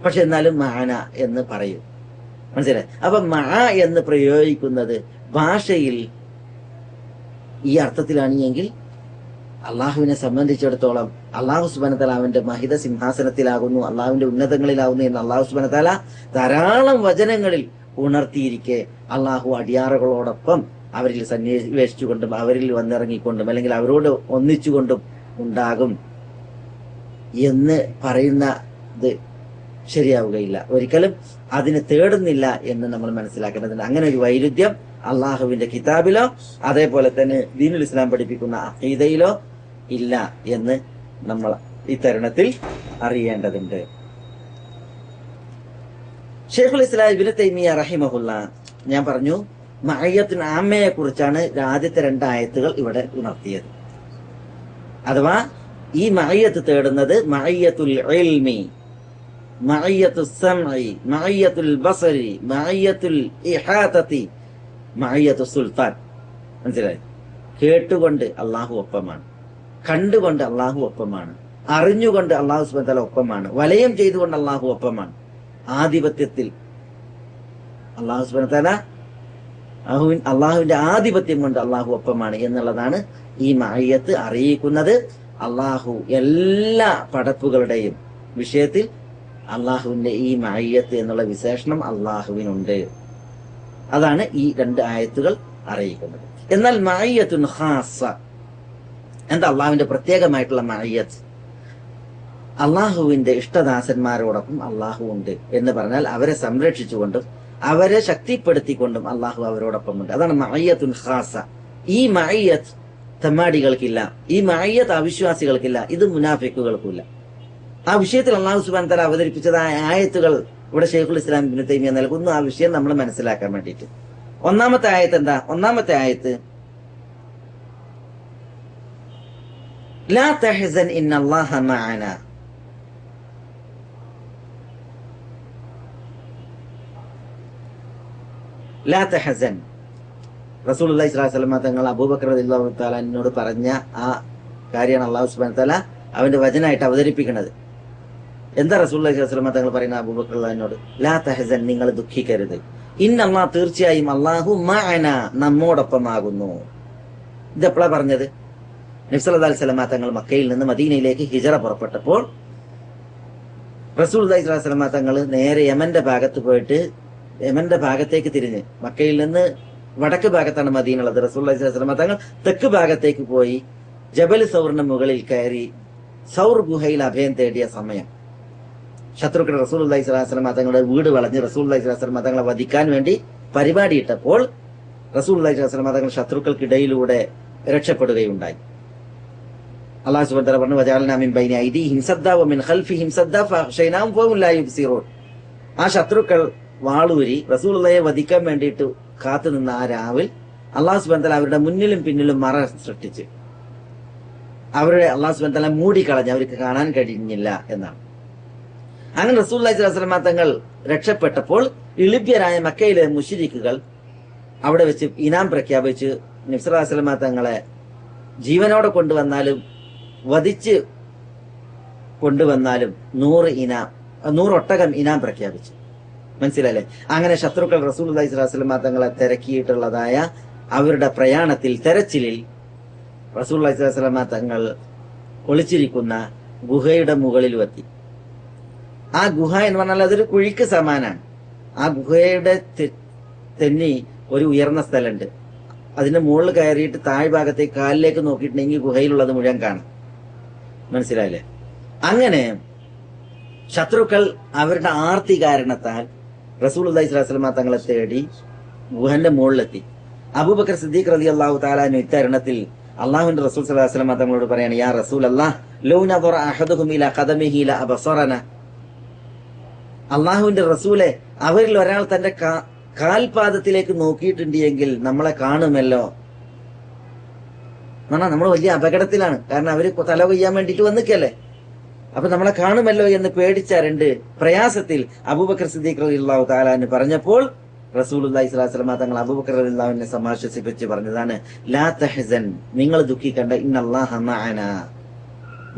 പക്ഷെ എന്നാലും മഅന എന്ന് പറയും. മനസ്സിലായി? അപ്പൊ മഅ എന്ന് പ്രയോഗിക്കുന്നത് ഭാഷയിൽ ഈ അർത്ഥത്തിലാണ് എങ്കിൽ അള്ളാഹുവിനെ സംബന്ധിച്ചിടത്തോളം അള്ളാഹു സുബ്ഹാനഹു വ തആല അവന്റെ മഹിത സിംഹാസനത്തിലാകുന്നു, അള്ളാഹുവിന്റെ ഉന്നതങ്ങളിലാകുന്നു എന്ന് അള്ളാഹു സുബ്ഹാനഹു വ തആല ധാരാളം വചനങ്ങളിൽ ഉണർത്തിയിരിക്കെ അള്ളാഹു അടിയാറുകളോടൊപ്പം അവരിൽ സന്നിവേശിച്ചുകൊണ്ടും അവരിൽ വന്നിറങ്ങിക്കൊണ്ടും അല്ലെങ്കിൽ അവരോട് ഒന്നിച്ചുകൊണ്ടും ഉണ്ടാകും എന്ന് പറയുന്നത് ശരിയാവുകയില്ല. ഒരിക്കലും അതിന് തേടുന്നില്ല എന്ന് നമ്മൾ മനസ്സിലാക്കേണ്ടതുണ്ട്. അങ്ങനെ ഒരു വൈരുദ്ധ്യം അള്ളാഹുവിന്റെ കിതാബിലോ അതേപോലെ തന്നെ ദീനുൽ ഇസ്ലാം പഠിപ്പിക്കുന്ന അഖീദയിലോ ഇല്ല എന്ന് നമ്മൾ ഈ തരുണത്തിൽ അറിയേണ്ടതുണ്ട്. ഷെയ്ഖുൽ ഇസ്ലാം ഇബ്നു തൈമിയ്യ റഹിമഹുല്ല, ഞാൻ പറഞ്ഞു മഅയ്യത്തുൽ ആമ്മയെ കുറിച്ചാണ് ആദ്യത്തെ 2 ആയത്തുകൾ ഇവിടെ ഉണർത്തിയത്. അഥവാ ഈ മഅയ്യത്ത് തേടുന്നത് മഅയ്യത്തുൽ ഇൽമി, മഅയ്യത്തുൽ സമഇ, മഅയ്യത്തുൽ ബസരി, മഅയ്യത്തുൽ ഇഹാതതി, മഅയ്യത്തുൽ സുൽത്താൻ. മനസ്സിലായി? കേട്ടുകൊണ്ട് അള്ളാഹു ഒപ്പമാണ്, കണ്ടുകൊണ്ട് അള്ളാഹു ഒപ്പമാണ്, അറിഞ്ഞുകൊണ്ട് അള്ളാഹു സുബ്ഹാനഹു വ തആല ഒപ്പമാണ്, വലയം ചെയ്തുകൊണ്ട് അള്ളാഹു ഒപ്പമാണ്, ആധിപത്യത്തിൽ അള്ളാഹു സുബ്ഹാനഹു വ തആല അള്ളാഹുവിന്റെ ആധിപത്യം കൊണ്ട് അള്ളാഹു ഒപ്പമാണ് എന്നുള്ളതാണ് ഈ മഅയ്യത്ത് അറിയിക്കുന്നത്. അള്ളാഹു എല്ലാ പടപ്പുകളുടെയും വിഷയത്തിൽ അള്ളാഹുവിന്റെ ഈ മഅയ്യത്ത് എന്നുള്ള വിശേഷണം അള്ളാഹുവിനുണ്ട്. അതാണ് ഈ 2 ആയത്തുകൾ അറിയിക്കുന്നത്. എന്നാൽ മഅയ്യത്തുൻ ഖാസ്സ, എന്താ അള്ളാഹുവിന്റെ പ്രത്യേകമായിട്ടുള്ള മഅയ്യത്ത്? അള്ളാഹുവിന്റെ ഇഷ്ടദാസന്മാരോടൊപ്പം അള്ളാഹു ഉണ്ട് എന്ന് പറഞ്ഞാൽ അവരെ സംരക്ഷിച്ചുകൊണ്ടും അവരെ ശക്തിപ്പെടുത്തിക്കൊണ്ടും അള്ളാഹു അവരോടൊപ്പം ഉണ്ട്. അതാണ് മഅയ്യത്തുൻ ഖാസ്സ. ഈ മഅയ്യത്ത് തമ്മാടികൾക്കില്ല, ഈ മഅയ്യത്ത് അവിശ്വാസികൾക്കില്ല, ഇത് മുനാഫിക്കുകൾക്കില്ല. ആ വിഷയത്തിൽ അള്ളാഹു സുബ്ഹാനഹു വ തആല അവതരിപ്പിച്ചതായ ആയത്തുകൾ ഇവിടെ ഷെയ്ഖുൽ ഇസ്ലാം ഇബ്നു തൈമിയ്യ നൽകുന്നു. ആ വിഷയം നമ്മൾ മനസ്സിലാക്കാൻ വേണ്ടിയിട്ട് ഒന്നാമത്തെ ആയത്ത് എന്താ? ഒന്നാമത്തെ ആയത്ത് ലാ തഹ്സൻ ഇന്നല്ലാഹ മഅന. ലാ തഹ്സൻ, റസൂലുള്ളാഹി സ്വല്ലല്ലാഹു അലൈഹി വസല്ലം തങ്ങൾ അബൂബക്കർ റളിയല്ലാഹു തആല എന്നോട് പറഞ്ഞ ആ കാര്യമാണ് അല്ലാഹു സുബ്ഹാനഹു വ തആല അവന്റെ വചനമായിട്ട് അവതരിപ്പിക്കുന്നത്. എന്താ റസൂലുള്ളാഹി സ്വല്ലല്ലാഹു അലൈഹി വസല്ലം തങ്ങൾ പറയുന്ന അബൂബക്കർ റളിയല്ലാഹു ലാ തഹ്സൻ, നിങ്ങൾ ദുഃഖിക്കരുത്, ഇന്നല്ലാഹ്, തീർച്ചയായും അല്ലാഹു മഅന, നമ്മോടൊപ്പമാകുന്നു. ഇതെപ്പോഴാ പറഞ്ഞത്? നബി സല്ലല്ലാഹു അലൈഹി വസല്ലം തങ്ങൾ മക്കയിൽ നിന്ന് മദീനയിലേക്ക് ഹിജറ പുറപ്പെട്ടപ്പോൾ റസൂലുള്ളാഹി സ്വല്ലല്ലാഹു അലൈഹി വസല്ലം തങ്ങൾ നേരെ യമന്റെ ഭാഗത്ത് പോയിട്ട് യമന്റെ ഭാഗത്തേക്ക് തിരിഞ്ഞ്, മക്കയിൽ നിന്ന് വടക്ക് ഭാഗത്താണ് മദീന ഉള്ളത്, റസൂലുള്ളാഹി സ്വല്ലല്ലാഹു അലൈഹി വസല്ലം തങ്ങൾ തെക്ക് ഭാഗത്തേക്ക് പോയി ജബൽ സൗറിന്റെ മുകളിൽ കയറി സൗർ ഗുഹയിൽ അഭയം തേടിയ സമയം ശത്രുക്കൾ റസൂലുള്ളാഹി സ്വല്ലല്ലാഹു അലൈഹി വസല്ലം തങ്ങളുടെ വീട് വളഞ്ഞ് റസൂലുള്ളാഹി സ്വല്ലല്ലാഹു അലൈഹി വസല്ലം തങ്ങളെ വധിക്കാൻ വേണ്ടി പരിപാടിയിട്ടപ്പോൾ റസൂലുള്ളാഹി സ്വല്ലല്ലാഹു അലൈഹി വസല്ലം തങ്ങൾ ശത്രുക്കൾക്കിടയിലൂടെ രക്ഷപ്പെടുകയുണ്ടായി. അല്ലാഹു സുബ്ഹാനഹു വ തആല പറഞ്ഞു വജഅൽനാ മിൻ ബൈനി ഐദീഹിം സദ്ദാ വമിൻ ഖൽഫിഹിം സദ്ദാ ഫഅഗ്ശൈനാഹും ഫഹും ലാ യുബ്സിറൂൻ. ആ ശത്രുക്കൾ വാളൂരി റസൂലുള്ളാഹിയെ വധിക്കാൻ വേണ്ടിയിട്ട് കാത്തുനിന്ന ആ രാവിൽ അല്ലാഹു സുബ്ഹാനഹു വ തആല അവരുടെ മുന്നിലും പിന്നിലും മറ സൃഷ്ടിച്ച് അവരെ അല്ലാഹു സുബ്ഹാനഹു വ തആല മൂടിക്കളഞ്ഞ് അവർക്ക് കാണാൻ കഴിഞ്ഞില്ല എന്നാണ്. അങ്ങനെ റസൂലുള്ളാഹി സ്വല്ലല്ലാഹു അലൈഹി വസല്ലം തങ്ങൾ രക്ഷപ്പെട്ടപ്പോൾ ഇളിഭ്യരായ മക്കയിലെ മുശ്രിക്കുകൾ അവിടെ വെച്ച് ഇനാം പ്രഖ്യാപിച്ച് നബി സല്ലല്ലാഹു അലൈഹി വസല്ലം തങ്ങളെ ജീവനോടെ കൊണ്ടുവന്നാലും വധിച്ച് കൊണ്ടുവന്നാലും 100 ഒട്ടകം ഇനാം പ്രഖ്യാപിച്ചു. മനസ്സിലല്ലേ? അങ്ങനെ ശത്രുക്കൾ റസൂലുള്ളാഹി സ്വല്ലല്ലാഹു അലൈഹി വസല്ലം തങ്ങളെ തിരക്കിയിട്ടുള്ളതായ അവരുടെ പ്രയാണത്തിൽ, തെരച്ചിലിൽ റസൂലുള്ളാഹി സ്വല്ലല്ലാഹു അലൈഹി വസല്ലം തങ്ങൾ ഒളിച്ചിരിക്കുന്ന ഗുഹയുടെ മുകളിലും എത്തി. ആ ഗുഹ എന്ന് പറഞ്ഞാൽ അതൊരു കുഴിക്ക് സമാനാണ്. ആ ഗുഹയുടെ തെന്നി ഒരു ഉയർന്ന സ്ഥലമുണ്ട്. അതിന്റെ മുകളിൽ കയറിയിട്ട് താഴ്ഭാഗത്തേക്ക് കാലിലേക്ക് നോക്കിയിട്ടുണ്ടെങ്കിൽ ഗുഹയിലുള്ളത് മുഴുവൻ കാണാം. മനസ്സിലായില്ലേ? അങ്ങനെ ശത്രുക്കൾ അവരുടെ ആർത്തി കാരണത്താൽ റസൂലുള്ളാഹി സ്വല്ലല്ലാഹു അലൈഹി വസല്ലം തങ്ങളെ തേടി ഗുഹന്റെ മുകളിലെത്തി. അബൂബക്കർ സിദ്ദീഖ് റളിയല്ലാഹു തആല അൻഹു ഇത്തരുണത്തിൽ അല്ലാഹുവിന്റെ റസൂൽ സ്വല്ലല്ലാഹു അലൈഹി വസല്ലം തങ്ങളോട് പറയാണ്, യാ റസൂലല്ലാഹ് ലൗ നദറ അഹദുഹും ഇലാ ഖദമിഹി ല അബ്സറന. അല്ലാഹുവിന്റെ റസൂലെ, അവരിൽ ഒരാൾ തന്റെ കാൽപാദത്തിലേക്ക് നോക്കിയിട്ടുണ്ട് എങ്കിൽ നമ്മളെ കാണുമല്ലോ. നമ്മൾ വലിയ അപകടത്തിലാണ്. കാരണം അവര് തല കൊയ്യാൻ വേണ്ടിയിട്ട് വന്നിക്കല്ലേ. അപ്പൊ നമ്മളെ കാണുമല്ലോ എന്ന് പേടിച്ച രണ്ട് പ്രയാസത്തിൽ അബൂബക്കർ സിദ്ദീഖ് റളിയല്ലാഹു തആല അൻഹു പറഞ്ഞപ്പോൾ റസൂലുള്ളാഹി സ്വല്ലല്ലാഹു അലൈഹി വസല്ലം തങ്ങൾ അബൂബക്കർ റളിയല്ലാഹു അൻഹുവിനെ സമാശ്വസിപ്പിച്ച് പറഞ്ഞതാണ്, ലാ തഹ്സൻ, നിങ്ങൾ ദുഃഖിക്കണ്ട, ഇന്നല്ലാഹ മഅനാ.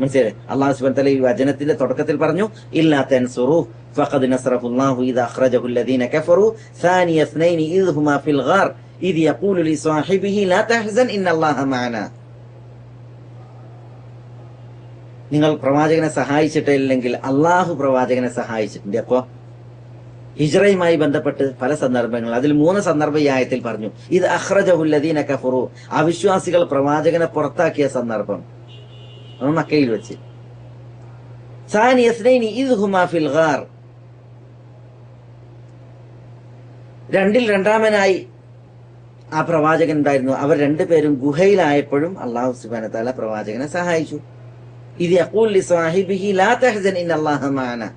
മനസ്സിലായി? അല്ലാഹു സുബ്ഹാനഹു വ തആല ഈ വചനത്തിന്റെ തുടക്കത്തിൽ പറഞ്ഞു, ഇല്ലാ തൻസുറൂഹു ഫഖദ് നസറഹുല്ലാഹു ഇദാ അഖ്റജഹു അല്ലദീന കഫറു സാനിയ ഇസ്നൈനി ഇദ് ഹുമാ ഫിൽ ഗാർ ഇദ് യഖൂലു ലിസ്വാഹിബിഹി ലാ തഹ്സൻ ഇന്നല്ലാഹ മഅനാ. നിങ്ങൾ പ്രവാചകനെ സഹായിച്ചിട്ടില്ലെങ്കിൽ അള്ളാഹു പ്രവാചകനെ സഹായിച്ചിട്ടുണ്ട്. അപ്പോ ഹിജ്റയുമായി ബന്ധപ്പെട്ട് പല സന്ദർഭങ്ങൾ, അതിൽ 3 സന്ദർഭം ഈ ആയത്തിൽ പറഞ്ഞു. ഇത് അഖ്റജഹു അല്ലദീന കഫറു, അവിശ്വാസികൾ പ്രവാചകനെ പുറത്താക്കിയ സന്ദർഭം മക്കയിൽ വെച്ച്. സാനി യസ്നൈനി ഇദ് ഹുമാ ഫിൽ ഗാർ, രണ്ടിൽ രണ്ടാമനായി ആ പ്രവാചകൻ ഉണ്ടായിരുന്നു. അവർ രണ്ടുപേരും ഗുഹയിലായപ്പോഴും അള്ളാഹു സുബ്ഹാനഹു വ തആല പ്രവാചകനെ സഹായിച്ചു. ഇത് യഖൂൽ ലിസ്വാഹിബിഹി ലാ തഹ്സൻ ഇന്നല്ലാഹ മഅനാ,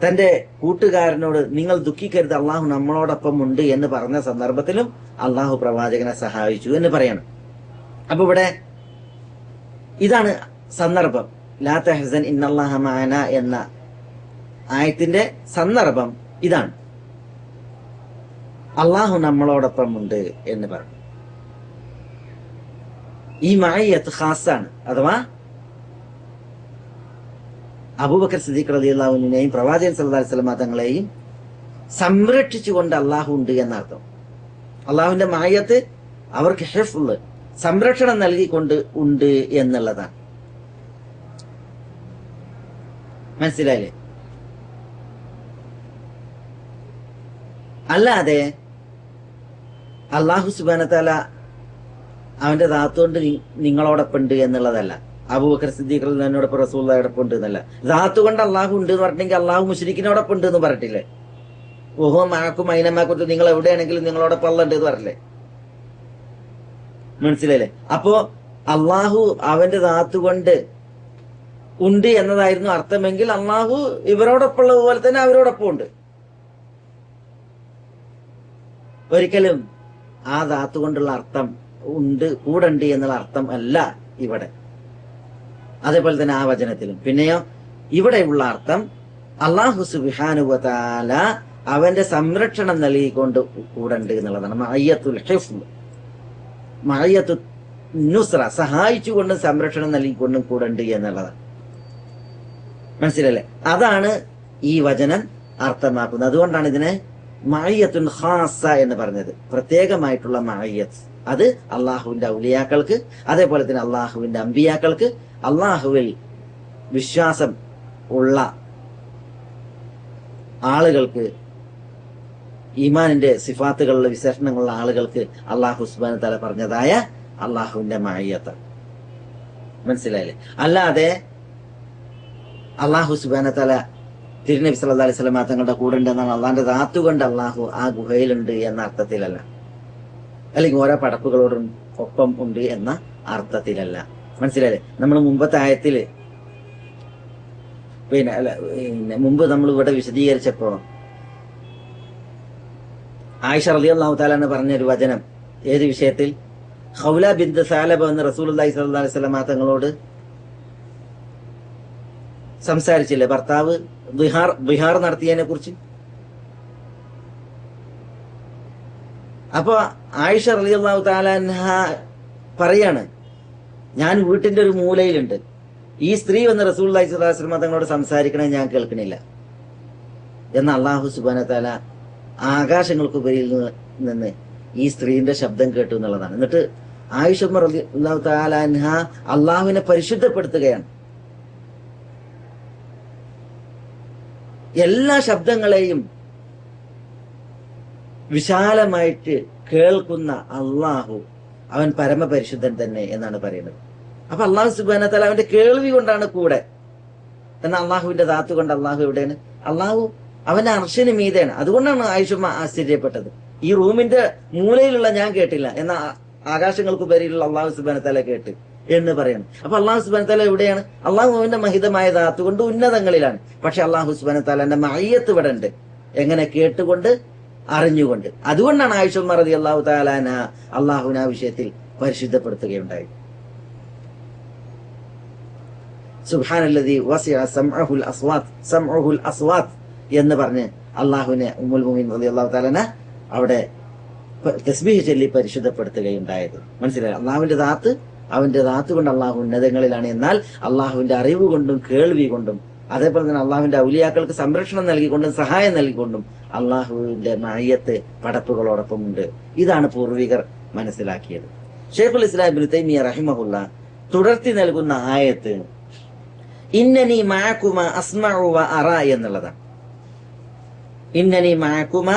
തന്റെ കൂട്ടുകാരനോട് നിങ്ങൾ ദുഃഖിക്കരുത്, അള്ളാഹു നമ്മളോടൊപ്പം ഉണ്ട് എന്ന് പറഞ്ഞ സന്ദർഭത്തിലും അള്ളാഹു പ്രവാചകനെ സഹായിച്ചു എന്ന് പറയണം. അപ്പൊ ഇവിടെ ഇതാണ് സന്ദർഭം. ലാ തഹ്സൻ ഇന്നല്ലാഹ മഅനാ എന്ന ആയത്തിന്റെ സന്ദർഭം ഇതാണ്, അള്ളാഹു നമ്മളോടൊപ്പം ഉണ്ട് എന്ന് പറഞ്ഞു. ഈ മഅയ്യത്ത് ഖാസാണ്, അഥവാ അബൂബക്കർ സിദ്ദീഖ് റളിയല്ലാഹു അൻഹുവിനെയും പ്രവാചകൻ സല്ലല്ലാഹു അലൈഹി വസല്ലം തങ്ങളെയും സംരക്ഷിച്ചുകൊണ്ട് അള്ളാഹു ഉണ്ട് എന്നർത്ഥം. അള്ളാഹുവിന്റെ മഅയ്യത്ത് അവർക്ക് ഹിഫ്ള്, സംരക്ഷണം നൽകിക്കൊണ്ട് ഉണ്ട് എന്നുള്ളതാണ്. മനസ്സിലായില്ലേ? അല്ലാതെ അള്ളാഹു സുബ്ഹാനഹു വ തആല അവന്റെ ദാത്തുകൊണ്ട് നിങ്ങളോടൊപ്പം ഉണ്ട് എന്നുള്ളതല്ല. അബൂബക്കർ സിദ്ദീഖ് റളിയല്ലാഹുവിനോടൊപ്പം റസൂലുള്ളാഹിയോടൊപ്പം ഉണ്ട് എന്നല്ല. ദാത്ത് കൊണ്ട് അള്ളാഹു ഉണ്ട് എന്ന് പറഞ്ഞിട്ടുണ്ടെങ്കിൽ അള്ളാഹു മുശ്രിക്കിനോടൊപ്പം ഉണ്ട് എന്ന് പറഞ്ഞിട്ടില്ലേ? ഓഹോ മാക്കും അയിനമാക്കും, നിങ്ങൾ എവിടെയാണെങ്കിലും നിങ്ങളോടൊപ്പം അള്ള ഉണ്ട് എന്ന് പറഞ്ഞില്ലേ? മനസ്സിലായില്ലേ? അപ്പോ അള്ളാഹു അവന്റെ ദാത്ത് കൊണ്ട് ഉണ്ട് എന്നതായിരുന്നു അർത്ഥമെങ്കിൽ അള്ളാഹു ഇവരോടൊപ്പം ഉള്ളതുപോലെ തന്നെ അവരോടൊപ്പം ഉണ്ട്. ഒരിക്കലും ആ ദാത്ത് കൊണ്ടുള്ള അർത്ഥം ഉണ്ട്, കൂടെ ഉണ്ട് എന്നുള്ള അർത്ഥം അല്ല ഇവിടെ. അതേപോലെ തന്നെ ആ വചനത്തിലും. പിന്നെയോ ഇവിടെയുള്ള അർത്ഥം അല്ലാഹു സുബ്ഹാനഹു വ തആല അവന്റെ സംരക്ഷണം നൽകിക്കൊണ്ട് കൂടെ ഉണ്ട് എന്നുള്ളതാണ്. മഅയ്യത്തുൽ ഹിഫ്ള്, മഅയ്യത്തു നുസ്ര, സഹായിച്ചുകൊണ്ടും സംരക്ഷണം നൽകിക്കൊണ്ടും കൂടെ ഉണ്ട് എന്നുള്ളതാണ്. മനസ്സിലല്ലേ? അതാണ് ഈ വചനം അർത്ഥമാക്കുന്നത്. അതുകൊണ്ടാണ് ഇതിനെ മഅയ്യത്തുൻ ഖാസ എന്ന് പറഞ്ഞത്, പ്രത്യേകമായിട്ടുള്ള മഅയ്യത്ത്. അത് അള്ളാഹുവിന്റെ ഔലിയാക്കൾക്ക്, അതേപോലെ തന്നെ അള്ളാഹുവിന്റെ അമ്പിയാക്കൾക്ക്, അള്ളാഹുവിൽ വിശ്വാസം ഉള്ള ആളുകൾക്ക്, ഈമാനിന്റെ സിഫാത്തുകളുടെ വിശേഷണങ്ങളുള്ള ആളുകൾക്ക് അള്ളാഹു സുബ്ഹാനഹു വ തആല പറഞ്ഞതായ അള്ളാഹുവിന്റെ മഅയ്യത്ത്. മനസ്സിലായില്ലേ? അല്ലാതെ അള്ളാഹു സുബ്ഹാനഹു വ തആല തിരുനബി സല്ലല്ലാഹു അലൈഹി വസല്ലം തങ്ങളുടെ കൂടെ ഉണ്ടെന്നാണ്, അള്ളാഹിന്റെ ദാത്ത് കൊണ്ട് അള്ളാഹു ആ ഗുഹയിലുണ്ട് എന്ന അർത്ഥത്തിലല്ല, അല്ലെങ്കിൽ ഓരോ പടപ്പുകളോടും ഒപ്പം ഉണ്ട് എന്ന അർത്ഥത്തിലല്ല. മനസ്സിലായില്ലേ? നമ്മൾ മുമ്പത്തെ ആയത്തില് മുമ്പ് നമ്മൾ ഇവിടെ വിശദീകരിച്ചപ്പോ ആയിഷ റളിയല്ലാഹു തആല പറഞ്ഞൊരു വചനം, ഏത് വിഷയത്തിൽ? ഖൗല ബിൻത് സാലബ എന്ന് റസൂലുള്ളാഹി സ്വല്ലല്ലാഹു അലൈഹി വസല്ലം തങ്ങളോട് സംസാരിച്ചില്ലേ, ഭർത്താവ് ബിഹാർ നടത്തിയതിനെ കുറിച്ച്. അപ്പൊ ആയിഷ റളിയല്ലാഹു തആല അൻഹ പറയാണ്, ഞാൻ വീട്ടിന്റെ ഒരു മൂലയിലുണ്ട്, ഈ സ്ത്രീ വന്ന് റസൂലുള്ളാഹി സ്വല്ലല്ലാഹു അലൈഹി വസല്ലം തങ്ങളോട് സംസാരിക്കണേ ഞാൻ കേൾക്കണില്ല എന്ന് അല്ലാഹു സുബ്ഹാനഹു വ തആല ആകാശങ്ങൾക്കുപരിയിൽ നിന്ന് ഈ സ്ത്രീന്റെ ശബ്ദം കേട്ടു എന്നുള്ളതാണ്. എന്നിട്ട് ആയിഷ റളിയല്ലാഹു തആല അൻഹ അള്ളാഹുവിനെ പരിശുദ്ധപ്പെടുത്തുകയാണ്. എല്ലാ ശബ്ദങ്ങളെയും വിശാലമായിട്ട് കേൾക്കുന്ന അള്ളാഹു അവൻ പരമപരിശുദ്ധൻ തന്നെ എന്നാണ് പറയുന്നത്. അപ്പൊ അള്ളാഹു സുബ്ഹാനഹു വ തആല അവന്റെ കേൾവി കൊണ്ടാണ് കൂടെ. എന്നാൽ അള്ളാഹുവിന്റെ ദാത്ത് കൊണ്ട് അള്ളാഹു എവിടെയാണ്? അള്ളാഹു അവന്റെ അർശിന് മീതെയാണ്. അതുകൊണ്ടാണ് ആയിഷമ്മ ആശ്ചര്യപ്പെട്ടത്, ഈ റൂമിന്റെ മൂലയിലുള്ള ഞാൻ കേട്ടില്ല, എന്നാൽ ആകാശങ്ങൾക്കുപരിയിലുള്ള അള്ളാഹു സുബ്ഹാനഹു വ തആല കേട്ട് എന്ന് പറയണം. അപ്പൊ അള്ളാഹു സുബ്ഹാനഹു വ തആല എവിടെയാണ്? അള്ളാഹു അവന്റെ മഹിതമായ ദാത്ത് കൊണ്ട് ഉന്നതങ്ങളിലാണ്. പക്ഷെ അള്ളാഹു സുബ്ഹാനഹു വ തആലന്റെ മഅയ്യത്ത് ഇവിടെ ഉണ്ട്. എങ്ങനെ? കേട്ടുകൊണ്ട്, അറിഞ്ഞുകൊണ്ട്. അതുകൊണ്ടാണ് ആയിഷ റളിയല്ലാഹു തആല അൻഹ അള്ളാഹുവിനെ ആ വിഷയത്തിൽ പരിശുദ്ധപ്പെടുത്തുകയുണ്ടായി. സുബ്ഹാനല്ലദീ വസിഅ സമഉഹുൽ അസ്വാത്ത് എന്ന് പറഞ്ഞ് അള്ളാഹുവിനെ ഉമ്മുൽ മുഅ്മിനീൻ റളിയല്ലാഹു തആല അൻഹ അവിടെ തസ്ബീഹ് ചൊല്ലി പരിശുദ്ധപ്പെടുത്തുകയുണ്ടായത്. മനസ്സിലായി? അവന്റെ ദാത്ത് കൊണ്ട് അള്ളാഹു ഉന്നതങ്ങളിലാണ്. എന്നാൽ അള്ളാഹുവിന്റെ അറിവ് കൊണ്ടും കേൾവി കൊണ്ടും അതേപോലെ തന്നെ അള്ളാഹുവിന്റെ ഔലിയാക്കൾക്ക് സംരക്ഷണം നൽകിക്കൊണ്ടും സഹായം നൽകിക്കൊണ്ടും അള്ളാഹുവിന്റെ മഅയ്യത്ത് പടപ്പുകളോടൊപ്പം ഉണ്ട്. ഇതാണ് പൂർവികർ മനസ്സിലാക്കിയത്. ഷൈഖുൽ ഇസ്ലാം ഇബ്നു തൈമിയ്യ റഹിമഹുല്ലാ തുടർത്തി നൽകുന്ന ആയത്ത് ഇന്നനി മഅകുമ അസ്മഉ വ അറ എന്നുള്ളതാണ്. ഇന്നനി മഅകുമ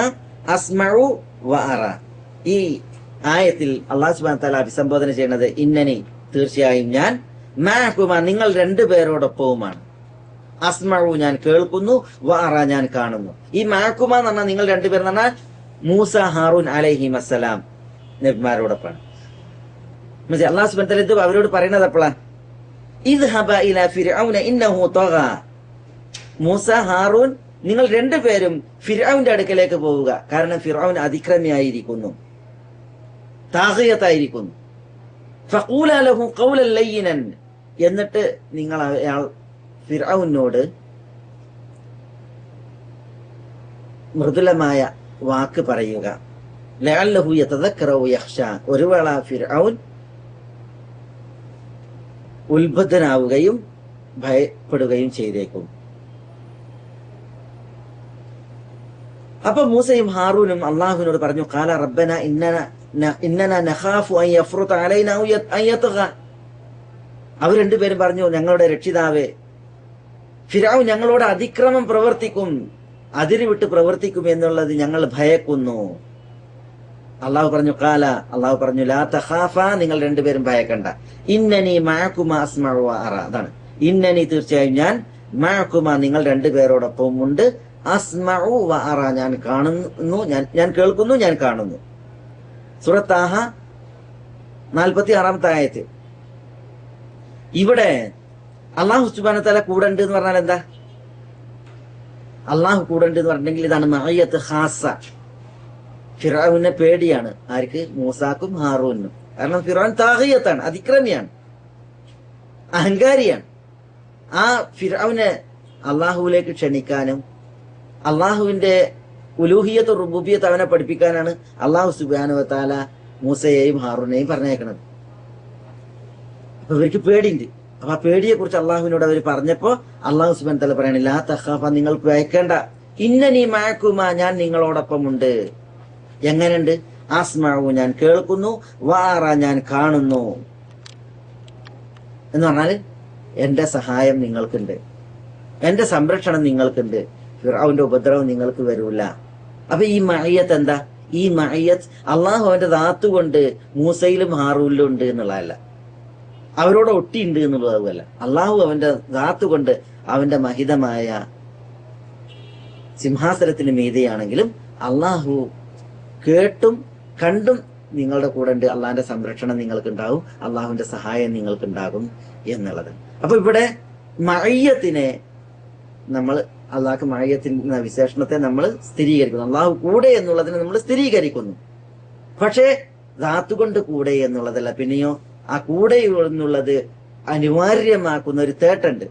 അസ്മഉ വ അറ. ഈ ആയത്തിൽ അല്ലാഹു സുബ്ഹാനഹു വ തആല അഭിസംബോധന ചെയ്യുന്നത് ഇന്നനി തീർച്ചയായും ഞാൻ, മഅകുമ നിങ്ങൾ രണ്ടുപേരോടൊപ്പവുമാണ്, അസ്മഉ ഞാൻ കേൾക്കുന്നു, വ അറ ഞാൻ കാണുന്നു. ഈ മഅകുമ എന്ന് പറഞ്ഞാൽ നിങ്ങൾ രണ്ടുപേർ എന്ന് പറഞ്ഞാൽ മൂസ ഹാറൂൻ അലൈഹിം അസ്സലാം നബിമാരോടൊപ്പമാണ്. അല്ലാഹു സുബ്ഹാനഹു വ തആല ഇത് അവരോട് പറയുന്നത് എപ്പോഴാണ്? ഇദ്ഹബ ഇലാ ഫിർഔന ഇന്നഹു തഗ. മൂസ ഹാറൂൻ നിങ്ങൾ രണ്ടുപേരും ഫിർഔന്റെ അടുക്കലേക്ക് പോവുക, കാരണം ഫിർഔൻ അതിക്രമിയായിരിക്കുന്നു, താഗിയത്തായിരിക്കുന്നു. ഫഖൂല ലഹു ഖൗലൻ ലയ്യിനൻ. എന്നിട്ട് നിങ്ങൾ അയാൾ ഫിർഔനോട് മൃദുലമായ വാക്ക് പറയുക. ലഅല്ലഹു യതദക്കറു യഖ്ഷ. ഒരു വേള ഫിർഔൻ ഉത്ബുദ്ധനാവുകയും ഭയപ്പെടുകയും ചെയ്തേക്കും. അപ്പൊ മൂസയും ഹാറൂനും അള്ളാഹുവിനോട് പറഞ്ഞു, ഖാല റബ്ബന ഇന്നന നഖാഫു അൻ യഫ്റുത അലൈനാ അൻ യത്ഗ. അവർ രണ്ടുപേരും പറഞ്ഞു, ഞങ്ങളുടെ രക്ഷിതാവേ, ഫിർഔൻ ഞങ്ങളോട് അതിക്രമം പ്രവർത്തിക്കും, അതിരുവിട്ട് പ്രവർത്തിക്കും എന്നുള്ളത് ഞങ്ങൾ ഭയക്കുന്നു. അള്ളാഹു പറഞ്ഞു ലാ തഖാഫ, നിങ്ങൾ രണ്ടുപേരും ഭയക്കണ്ട. ഇന്നനി മഅകുമ അസ്മഉ വ അറ. അതാണ് ഇന്നനി തീർച്ചയായും ഞാൻ, മഅകുമ നിങ്ങൾ രണ്ടുപേരോടൊപ്പം ഉണ്ട്, അസ്മഉ വ അറ ഞാൻ കാണുന്നു, ഞാൻ കേൾക്കുന്നു, ഞാൻ കാണുന്നു. സൂറത്ത് താഹ 46-ാമത്തെ ആയത്ത്. ഇവിടെ അള്ളാഹു സുബ്ഹാനഹു വ തആല കൂടെ ഉണ്ട് എന്ന് പറഞ്ഞാൽ എന്താ? അള്ളാഹു കൂടെ ഉണ്ട് എന്ന് പറഞ്ഞെങ്കിൽ ഇതാണ് മഅയ്യത്ത് ഖാസ. ഫിർഔനെ പേടിയാണ്. ആർക്ക്? മൂസാക്കും ഹാറൂനും. കാരണം ഫിർഔൻ താഗിയത്താണ്, അതിക്രമിയാണ്, അഹങ്കാരിയാണ്. ആ ഫിർഔനെ അള്ളാഹുവിലേക്ക് ക്ഷണിക്കാനും അള്ളാഹുവിന്റെ ഉലൂഹിയത്ത് റുബൂബിയത്ത് അവനെ പഠിപ്പിക്കാനാണ് അള്ളാഹു സുബ്ഹാനഹു വ തആല മൂസയെയും ഹാറൂനെയും പറഞ്ഞേക്കുന്നത്. അപ്പൊ ഇവർക്ക് പേടിയുണ്ട്. അപ്പൊ ആ പേടിയെ കുറിച്ച് അള്ളാഹുവിനോട് അവർ പറഞ്ഞപ്പോ അള്ളാഹു സുബ്ഹാനഹു വ തആല പറയണ ലാ തഖാഫ, നിങ്ങൾ ഭയക്കേണ്ട, ഇന്നനി മഅകുമ ഞാൻ നിങ്ങളോടൊപ്പം ഉണ്ട്. എങ്ങനെയുണ്ട്? അസ്മഉ ഞാൻ കേൾക്കുന്നു, വ അറ ഞാൻ കാണുന്നു. എന്ന് പറഞ്ഞാൽ എന്റെ സഹായം നിങ്ങൾക്കുണ്ട്, എന്റെ സംരക്ഷണം നിങ്ങൾക്കുണ്ട്, ഫിർഔന്റെ ഉപദ്രവം നിങ്ങൾക്ക് വരൂല. അപ്പൊ ഈ മഅയ്യത്ത് എന്താ? ഈ മഅയ്യത്ത് അള്ളാഹു അവന്റെ ദാത്ത് കൊണ്ട് മൂസയിലും ഹാറൂനിലും ഉണ്ട് എന്നുള്ളതല്ല, അവരോട് ഒട്ടിയുണ്ട് എന്നുള്ളതല്ല. അള്ളാഹു അവന്റെ ദാത്ത് കൊണ്ട് അവന്റെ മഹിതമായ സിംഹാസനത്തിന് മീതെയാണെങ്കിലും അള്ളാഹു കേട്ടും കണ്ടും നിങ്ങളുടെ കൂടെ ഉണ്ട്. അള്ളാഹിന്റെ സംരക്ഷണം നിങ്ങൾക്കുണ്ടാവും, അള്ളാഹുവിന്റെ സഹായം നിങ്ങൾക്കുണ്ടാകും എന്നുള്ളത്. അപ്പൊ ഇവിടെ മഅയ്യത്തിനെ നമ്മൾ, അള്ളാഹ്ക്ക് മഅയ്യത്തിന്റെ വിശേഷണത്തെ നമ്മൾ സ്ഥിരീകരിക്കുന്നു, അള്ളാഹു കൂടെ എന്നുള്ളതിനെ നമ്മൾ സ്ഥിരീകരിക്കുന്നു. പക്ഷേ ധാത്തുകൊണ്ട് കൂടെ എന്നുള്ളതല്ല. പിന്നെയോ ആ കൂടെ എന്നുള്ളത് അനിവാര്യമാക്കുന്ന ഒരു തേട്ടുണ്ട്.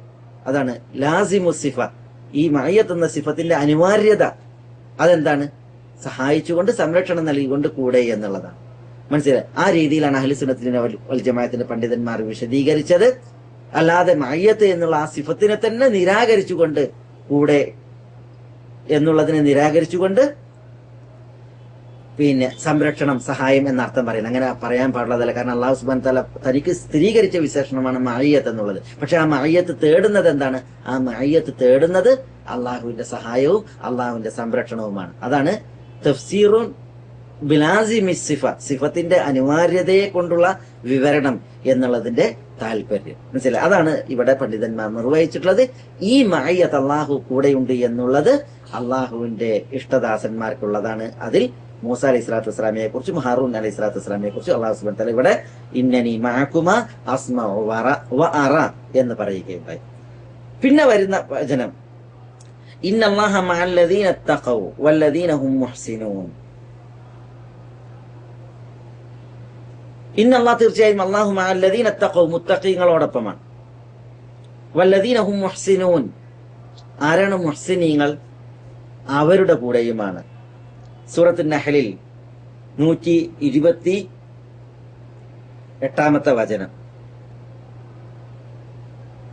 അതാണ് ലാസിമു സിഫ. ഈ മഅയ്യത്ത് എന്ന സിഫത്തിന്റെ അനിവാര്യത അതെന്താണ്? സഹായിച്ചുകൊണ്ട് സംരക്ഷണം നൽകിക്കൊണ്ട് കൂടെ എന്നുള്ളതാണ്. മനസ്സിലായി? ആ രീതിയിലാണ് അഹ്ലുസുന്നത്തിന്റെ വൽ ജമാഅത്തിന്റെ പണ്ഡിതന്മാർ വിശദീകരിച്ചത്. അല്ലാതെ മഅയ്യത്ത് എന്നുള്ള ആ സിഫത്തിനെ തന്നെ നിരാകരിച്ചുകൊണ്ട്, കൂടെ എന്നുള്ളതിനെ നിരാകരിച്ചുകൊണ്ട് പിന്നെ സംരക്ഷണം, സഹായം എന്നർത്ഥം പറയുന്നത് അങ്ങനെ പറയാൻ പാടുള്ളതല്ല. കാരണം അല്ലാഹു സുബ്ഹാനഹു വ തആല തനിക്ക് സ്ഥിരീകരിച്ച വിശേഷണമാണ് മഅയ്യത്ത് എന്നുള്ളത്. പക്ഷെ ആ മഅയ്യത്ത് തേടുന്നത് എന്താണ്? ആ മഅയ്യത്ത് തേടുന്നത് അള്ളാഹുവിന്റെ സഹായവും അള്ളാഹുവിന്റെ സംരക്ഷണവുമാണ്. അതാണ് തഫ്സീറുൻ ബിലാസിമി സിഫ, സിഫത്തിന്റെ അനിവാര്യതയെ കൊണ്ടുള്ള വിവരണം എന്നുള്ളതിന്റെ താല്പര്യം. മനസ്സിലായി? അതാണ് ഇവിടെ പണ്ഡിതന്മാർ നിർവഹിച്ചിട്ടുള്ളത്. ഈ മഅയ്യത്ത് അള്ളാഹു കൂടെയുണ്ട് എന്നുള്ളത് അള്ളാഹുവിന്റെ ഇഷ്ടദാസന്മാർക്കുള്ളതാണ്. അതിൽ മൂസ അലൈഹി സ്വലാത്തു വസ്സലാമിയെ കുറിച്ചും ഹാറൂൻ അലൈഹി സ്വലാത്തു വസ്സലാമിയെ കുറിച്ചും അള്ളാഹു സുബ്ഹാനഹു വ തആല ഇവിടെ ഇന്നനി മഅകുമ അസ്മഉ വ അറ എന്ന് പറയുകയുണ്ടായി. പിന്നെ വരുന്ന വചനം ഇന്നല്ലാഹ മഅല്ലദീന തഖൗ വല്ലദീന ഹും മുഹ്സിനൂൻ. ഇന്നല്ലാഹ് തീർച്ചയായും അല്ലാഹു മഅല്ലദീന തഖൗ മുത്തഖീങ്ങളോടൊപ്പമാണ്, വല്ലദീന ഹും മുഹ്സിനൂൻ, ആരാണ് മുഹ്സിനീങ്ങൾ? അവരുടെ കൂടെയുമാണ്. സൂറത്തുൻ നഹ്ലിൽ 128 വചനം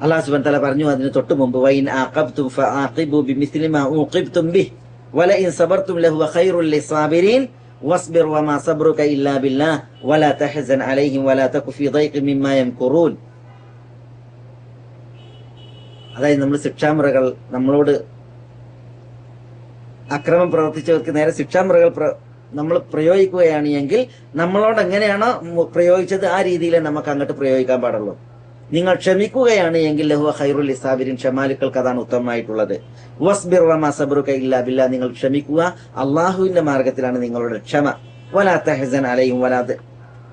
അല്ലാഹു സുബ്ഹാനഹു വ തആല പറഞ്ഞു അതിന് തൊട്ട് മുമ്പ്, വഇൻ ആഖബ്തും ഫആഖിബു ബിമിസ്ലി മാ ഊഖിബ്തും ബിഹി വലഇൻ സബർതും ലഹുവ ഖൈറുൽ ലിസ്സാബിരീൻ വസ്ബിർ വമാ സബ്റുക ഇല്ലാ ബില്ലാഹ് വലാ തഹ്സൻ അലൈഹിം വലാ തകു ഫീ ദൈഖിൻ മിമ്മാ യംകുറൂൻ. അതായത് നമ്മൾ ശിക്ഷാമുറകൾ, നമ്മളോട് അക്രമം പ്രവർത്തിച്ചവർക്ക് നേരെ ശിക്ഷാമുറകൾ നമ്മൾ പ്രയോഗിക്കുകയാണ് എങ്കിൽ നമ്മളോട് എങ്ങനെയാണോ പ്രയോഗിച്ചത് ആ രീതിയിലേ നമുക്ക് അങ്ങോട്ട് പ്രയോഗിക്കാൻ പാടുള്ളൂ. നിങ്ങൾ ക്ഷമിക്കുകയാണ് എങ്കിൽ ലഹുവ ഖൈറുൽ ലിസ്സാബിരീൻ, ക്ഷമാലുക്കൾക്ക് അതാണ് ഉത്തമമായിട്ടുള്ളത്. വസ്ബിർ വമാ സബ്റുക ഇല്ലാ ബില്ലാഹ്, നിങ്ങൾ ക്ഷമിക്കുക, അള്ളാഹുവിന്റെ മാർഗത്തിലാണ് നിങ്ങളുടെ ക്ഷമ. വലാ തഹ്സൻ അലൈഹിം വലാ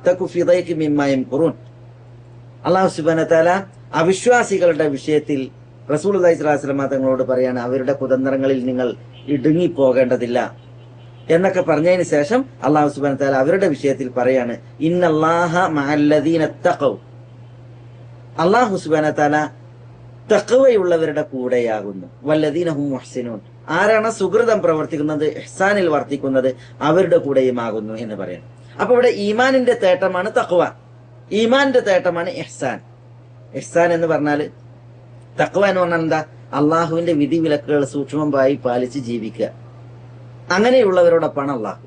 തകു ഫീ ദൈഖിൻ മിമ്മാ യംകുറൂൻ. അല്ലാഹു സുബ്ഹാനഹു വ തആല അവിശ്വാസികളുടെ വിഷയത്തിൽ റസൂലുള്ളാഹി സ്വല്ലല്ലാഹു അലൈഹി വസല്ലം തങ്ങളോട് പറയാണ്, അവരുടെ കുതന്ത്രങ്ങളിൽ നിങ്ങൾ ഇടുങ്ങി പോകേണ്ടതില്ല എന്നൊക്കെ പറഞ്ഞതിന് ശേഷം അല്ലാഹു സുബ്ഹാനഹു വ തആല അവരുടെ വിഷയത്തിൽ പറയാണ്, ഇന്നല്ലാഹ മഅല്ലദീന തഖൗ, അല്ലാഹു സുബ്ഹാനഹു വ തആല തഖ്വയുള്ളവരുടെ കൂടെയാകുന്നു. വല്ലദീന ഹും മുഹ്സിനൂൻ, ആരാണ് സുകൃതം പ്രവർത്തിക്കുന്നത്, ഇഹ്സാനിൽ വർത്തിക്കുന്നത്, അവരുടെ കൂടെയുമാകുന്നു എന്ന് പറയാം. അപ്പൊ ഇവിടെ ഈമാനിന്റെ തേട്ടമാണ് തഖ്വ, ഈമാനിന്റെ തേട്ടമാണ് ഇഹ്സാൻ. ഇഹ്സാൻ എന്ന് പറഞ്ഞാൽ, തഖ്വ എന്ന് പറഞ്ഞാൽ എന്താ? അള്ളാഹുവിന്റെ വിധി വിലക്കുകൾ സൂക്ഷ്മമായി പാലിച്ച് ജീവിക്കുക, അങ്ങനെയുള്ളവരോടൊപ്പമാണ് അള്ളാഹു.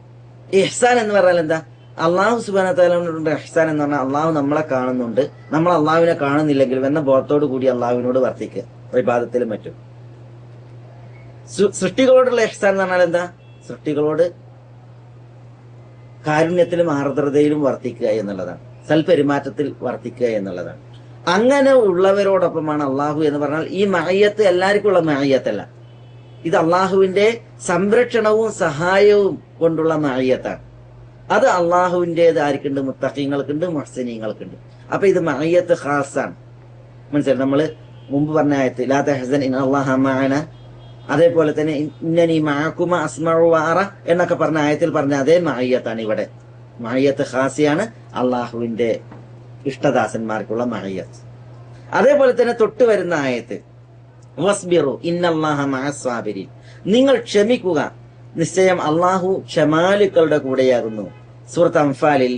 ഇഹ്സാൻ എന്ന് പറഞ്ഞാൽ എന്താ? അള്ളാഹു സുബ്ഹാനഹു വ തആലയുടെ ഇഹ്സാൻ എന്ന് പറഞ്ഞാൽ അള്ളാഹു നമ്മളെ കാണുന്നുണ്ട്, നമ്മൾ അള്ളാഹുവിനെ കാണുന്നില്ലെങ്കിലും എന്ന ബോധത്തോടു കൂടി അള്ളാഹുവിനോട് വർത്തിക്കുക, ഇബാദത്തിലും മറ്റും. സൃഷ്ടികളോടുള്ള ഇഹ്സാൻ എന്ന് പറഞ്ഞാൽ എന്താ? സൃഷ്ടികളോട് കാരുണ്യത്തിലും ആർദ്രതയിലും വർത്തിക്കുക എന്നുള്ളതാണ്, സൽപെരുമാറ്റത്തിൽ വർത്തിക്കുക എന്നുള്ളതാണ്. അങ്ങനെ ഉള്ളവരോടൊപ്പമാണ് അള്ളാഹു എന്ന് പറഞ്ഞാൽ ഈ മഅയ്യത്ത് എല്ലാവർക്കും ഉള്ള മഅയ്യത്തല്ല, ഇത് അള്ളാഹുവിന്റെ സംരക്ഷണവും സഹായവും കൊണ്ടുള്ള മഅയ്യത്താണ്. അത് അള്ളാഹുവിൻ്റെത് ആർക്കുണ്ട്? മുത്തഖീങ്ങൾക്കുണ്ട്, മുഹ്സിനീങ്ങൾക്കുണ്ട്. അപ്പൊ ഇത് മഅയ്യത്ത് ഖാസാണ്. മനസ്സിലായി? നമ്മള് മുമ്പ് പറഞ്ഞ ആയത്ത് ലാ തഹ്സൻ ഇന്നല്ലാഹ മഅന, അതേപോലെ തന്നെ ഇന്നനി മഅകുമ അസ്മഉ വഅറ എന്നൊക്കെ പറഞ്ഞ ആയത്തിൽ പറഞ്ഞ അതേ മഅയ്യത്താണ് ഇവിടെ. മഅയ്യത്ത് ഖാസിയാണ്, അള്ളാഹുവിന്റെ ഇഷ്ടദാസന്മാർക്കുള്ള മഅയ്യത്ത്. അതേപോലെ തന്നെ തൊട്ട് വരുന്ന ആയത്ത് വസ്ബിറു ഇന്നല്ലാഹ മഅസ്സാബിരീൻ, നിങ്ങൾ ക്ഷമിക്കുക, നിശ്ചയം അള്ളാഹു ക്ഷമാലുക്കളുടെ കൂടെയാകുന്നു. സൂറത്ത് അൻഫാലിൽ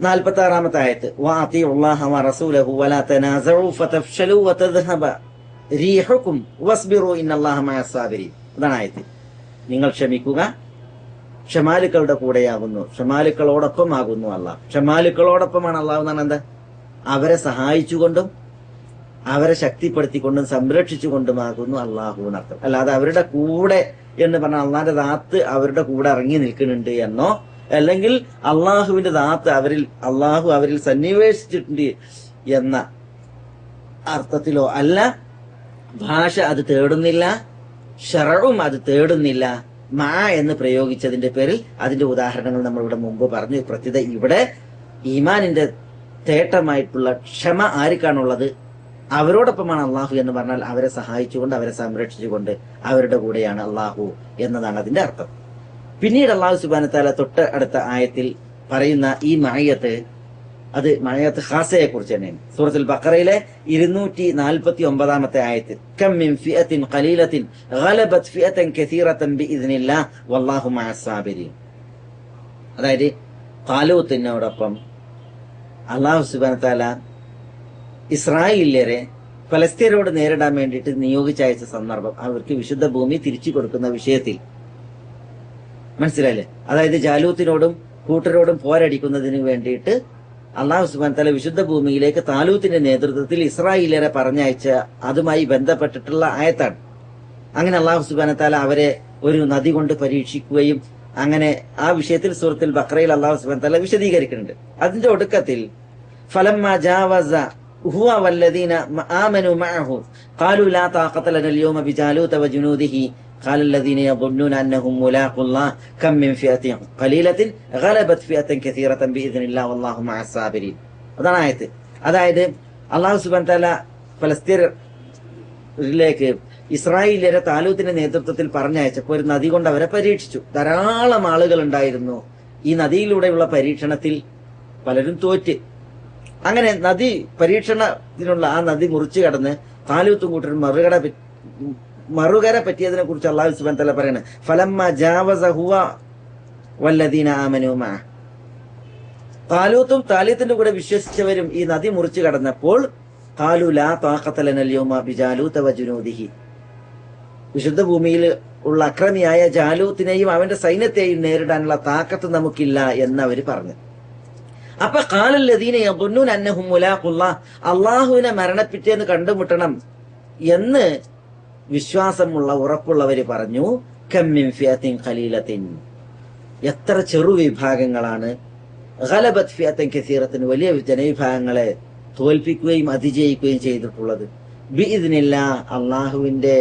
46 ആയത്ത് വഅതിഉല്ലാഹ വറസൂലഹു വലാ തനാസഉ ഫതഫ്ശലു വതദ്ഹബ റീഹുകും വസ്ബിറു ഇന്നല്ലാഹ മഅസ്സാബിരീൻ. അതാണ് ആയത്ത്. നിങ്ങൾ ക്ഷമിക്കുക, ക്ഷമാലുക്കളുടെ കൂടെയാകുന്നു, ക്ഷമാലുക്കളോടൊപ്പമാകുന്നു അള്ളാഹ്. ക്ഷമാലുക്കളോടൊപ്പമാണ് അള്ളാഹു എന്നാണ് എന്താ? അവരെ സഹായിച്ചുകൊണ്ടും അവരെ ശക്തിപ്പെടുത്തിക്കൊണ്ടും സംരക്ഷിച്ചുകൊണ്ടുമാകുന്നു അള്ളാഹു എന്നർത്ഥം. അല്ലാതെ അവരുടെ കൂടെ എന്ന് പറഞ്ഞാൽ അള്ളാഹിന്റെ ദാത്ത് അവരുടെ കൂടെ ഇറങ്ങി നിൽക്കുന്നുണ്ട് എന്നോ, അല്ലെങ്കിൽ അള്ളാഹുവിന്റെ ദാത്ത് അള്ളാഹു അവരിൽ സന്നിവേശിച്ചിട്ടുണ്ട് എന്ന അർത്ഥത്തിലോ അല്ല. ഭാഷ അത് തേടുന്നില്ല, ശറഉം അത് തേടുന്നില്ല. മാ എന്ന് പ്രയോഗിച്ചതിന്റെ പേരിൽ അതിന്റെ ഉദാഹരണങ്ങൾ നമ്മൾ ഇവിടെ മുമ്പ് പറഞ്ഞു. പ്രത്യേകത ഇവിടെ ഈമാനിന്റെ തേട്ടമായിട്ടുള്ള ക്ഷമ ആർക്കാണുള്ളത്? അവരോടൊപ്പമാണ് അള്ളാഹു എന്ന് പറഞ്ഞാൽ അവരെ സഹായിച്ചുകൊണ്ട് അവരെ സംരക്ഷിച്ചുകൊണ്ട് അവരുടെ കൂടെയാണ് അള്ളാഹു എന്നതാണ് അതിന്റെ അർത്ഥം. പിന്നീട് അള്ളാഹു സുബ്ഹാനഹു വ തആല തൊട്ട് അടുത്ത ആയത്തിൽ പറയുന്ന ഈ മഅയ്യത്ത്, അത് മഅയ്യത്ത് ഖാസയെ കുറിച്ച് തന്നെയാണ്. സൂറത്തുൽ ബഖറയിലെ 249 ആയത്ത് കം മിൻ ഫിഅത്തിൻ ഖലീലത്തിൻ ഗലബത് ഫിഅതൻ കസീറതൻ ബിഇദ്നില്ലാഹ് വല്ലാഹു മഅസ്സാബിരീൻ. അതായത് ഖാലൂത്തിനോടൊപ്പം അള്ളാഹു സുബ്ഹാനഹു വ തആല ഇസ്രായേലിയരെ ഫലസ്തീനോട് നേരിടാൻ വേണ്ടിയിട്ട് നിയോഗിച്ചയച്ച സന്ദർഭം, അവർക്ക് വിശുദ്ധ ഭൂമി തിരിച്ചു കൊടുക്കുന്ന വിഷയത്തിൽ മനസ്സിലായില്ലേ? അതായത് ജാലൂത്തിനോടും കൂട്ടരോടും പോരടിക്കുന്നതിന് വേണ്ടിയിട്ട് അള്ളാഹു സുബ്ഹാനഹു വ തആല വിശുദ്ധ ഭൂമിയിലേക്ക് താലൂത്തിന്റെ നേതൃത്വത്തിൽ ഇസ്രായേലിയരെ പറഞ്ഞയച്ച അതുമായി ബന്ധപ്പെട്ടിട്ടുള്ള ആയത്താണ്. അങ്ങനെ അള്ളാഹു സുബ്ഹാനഹു വ തആല അവരെ ഒരു നദി കൊണ്ട് പരീക്ഷിക്കുകയും അങ്ങനെ ആ വിഷയത്തിൽ സൂറത്തുൽ ബഖറയിൽ അള്ളാഹു സുബ്ഹാനഹു വ തആല വിശദീകരിക്കുന്നുണ്ട്. അതിന്റെ ഒടുക്കത്തിൽ ഫലമ്മ ജാവസ ഹുവ വല്ലദീന ആമനു മഅഹു ഖാലു ലാ താഖത ലനാ അൽയൗമ ബിജാലൂത വജുനൂദിഹി ഖാല അല്ലദീന യظنون അന്നഹും മുലാഖുല്ലാഹ് കം മിൻ ഫിഅത്തിൻ ഖലീലത്തിൻ ഗലബത് ഫിഅതൻ കസീറതൻ ബിഇദ്നില്ലാഹി വല്ലാഹു മഅസ്സാബിരീൻ. അതാണ് ആയത്ത്. അതായത് അല്ലാഹു സുബ്ഹാനഹു വ തആല ഫലസ്തീനിലേക്ക് ഇസ്രായേലിയരെ താലൂത്തിന്റെ നേതൃത്വത്തിൽ പറഞ്ഞയച്ചപ്പോൾ ഒരു നദി കൊണ്ട് അവരെ പരീക്ഷിച്ചു. ധാരാളം ആളുകൾ ഉണ്ടായിരുന്നു. ഈ നദിയിലൂടെയുള്ള പരീക്ഷണത്തിൽ പലരും തോറ്റ്, അങ്ങനെ നദി പരീക്ഷണത്തിനുള്ള ആ നദി മുറിച്ചു കടന്ന് താലൂത്തും കൂട്ടരും മറുകര പറ്റിയതിനെ കുറിച്ച് അള്ളാഹു സുബ്ഹാനഹു വ തആല പറയാണ്, ഫലമ്മ ജാവസ ഹുവ വല്ലദീന ആമനൂ മഅ. താലൂത്തും താലൂത്തിന്റെ കൂടെ വിശ്വസിച്ചവരും ഈ നദി മുറിച്ചു കടന്നപ്പോൾ ഖാലു ലാ താഖത ലനൽ യൗമ ബിജാലൂത വജുനൂദിഹി, വിശുദ്ധ ഭൂമിയിൽ ഉള്ള അക്രമിയായ ജാലൂത്തിനെയും അവന്റെ സൈന്യത്തെയും നേരിടാനുള്ള താക്കത്ത് നമുക്കില്ല എന്ന് അവർ പറഞ്ഞു. അപ്പൊ ഖാലല്ലദീന യദുന്നൂന അന്നഹും മുലാഖുല്ലാഹ്, അള്ളാഹുവിനെ മരണപ്പിറ്റേന്ന് കണ്ടുമുട്ടണം എന്ന് വിശ്വാസമുള്ള ഉറപ്പുള്ളവര് പറഞ്ഞു, കം മിൻ ഫിയത്തിൻ ഖലീലത്തിൻ, എത്ര ചെറു വിഭാഗങ്ങളാണ് ഗലബത് ഫിയത്തൻ കസീറത്തിൻ, വലിയ ജനവിഭാഗങ്ങളെ തോൽപ്പിക്കുകയും അതിജയിക്കുകയും ചെയ്തിട്ടുള്ളത്. ബിഇദ്നില്ലാഹ്, അള്ളാഹുവിന്റെ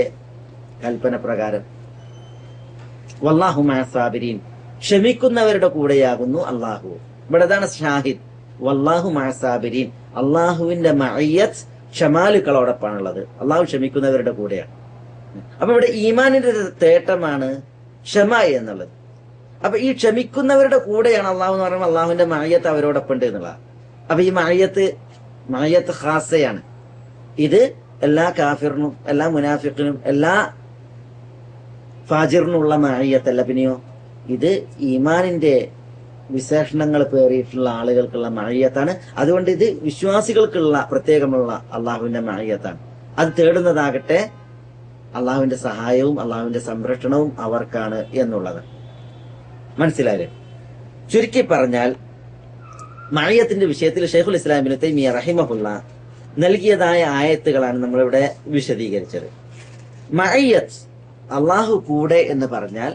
കൽപ്പന പ്രകാരം. വല്ലാഹു മഅ സാബിരീൻ, ക്ഷമിക്കുന്നവരുടെ കൂടെയാകുന്നു അള്ളാഹു. ഇവിടെ അതാണ് ഷാഹിദ്, വല്ലാഹു മഅ സാബിരീൻ, അള്ളാഹുവിന്റെ മഅയ്യത്ത് ക്ഷമാലുക്കളോടൊപ്പാണുള്ളത്. അള്ളാഹു ക്ഷമിക്കുന്നവരുടെ കൂടെയാണ്. അപ്പൊ ഇവിടെ ഈമാനിന്റെ ഒരു തേട്ടമാണ് ക്ഷമ എന്നുള്ളത്. അപ്പൊ ഈ ക്ഷമിക്കുന്നവരുടെ കൂടെയാണ് അള്ളാഹു എന്ന് പറയുമ്പോൾ അള്ളാഹുവിന്റെ മഅയ്യത്ത് അവരോടൊപ്പം ഉണ്ട് എന്നുള്ളതാണ്. അപ്പൊ ഈ മഅയ്യത്ത് ഖാസയാണ്. ഇത് എല്ലാ കാഫിറിനും എല്ലാ മുനാഫിഖിനും എല്ലാ ഫാജിറിനുള്ള മഅയ്യത്തല്ല. പിന്നെയോ ഇത് ഈമാനിന്റെ വിശേഷണങ്ങൾ പേറിയിട്ടുള്ള ആളുകൾക്കുള്ള മഅയ്യത്താണ്. അതുകൊണ്ട് ഇത് വിശ്വാസികൾക്കുള്ള പ്രത്യേകമുള്ള അള്ളാഹുവിന്റെ മഅയ്യത്താണ്. അത് തേടുന്നതാകട്ടെ അള്ളാഹുവിന്റെ സഹായവും അള്ളാഹുവിന്റെ സംരക്ഷണവും അവർക്കാണ് എന്നുള്ളത് മനസ്സിലായില്ലേ? ചുരുക്കി പറഞ്ഞാൽ മഅയ്യത്തിന്റെ വിഷയത്തിൽ ശൈഖുൽ ഇസ്ലാം ഇബ്നു തൈമിയ്യ റഹിമഹുല്ലാഹ് നൽകിയതായ ആയത്തുകളാണ് നമ്മളിവിടെ വിശദീകരിച്ചത്. മഅയ്യത്ത്, അള്ളാഹു കൂടെ എന്ന് പറഞ്ഞാൽ